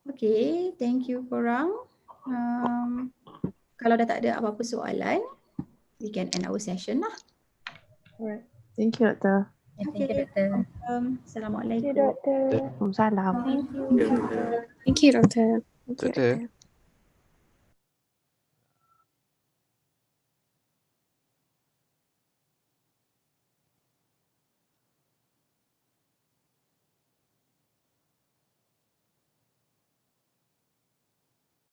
Okay, thank you korang. Kalau dah tak ada apa-apa soalan, we can end our session lah. Alright. Thank you, Doktor. Thank you, Doktor. Assalamualaikum. Waalaikumsalam. Thank you, Doktor. Doktor.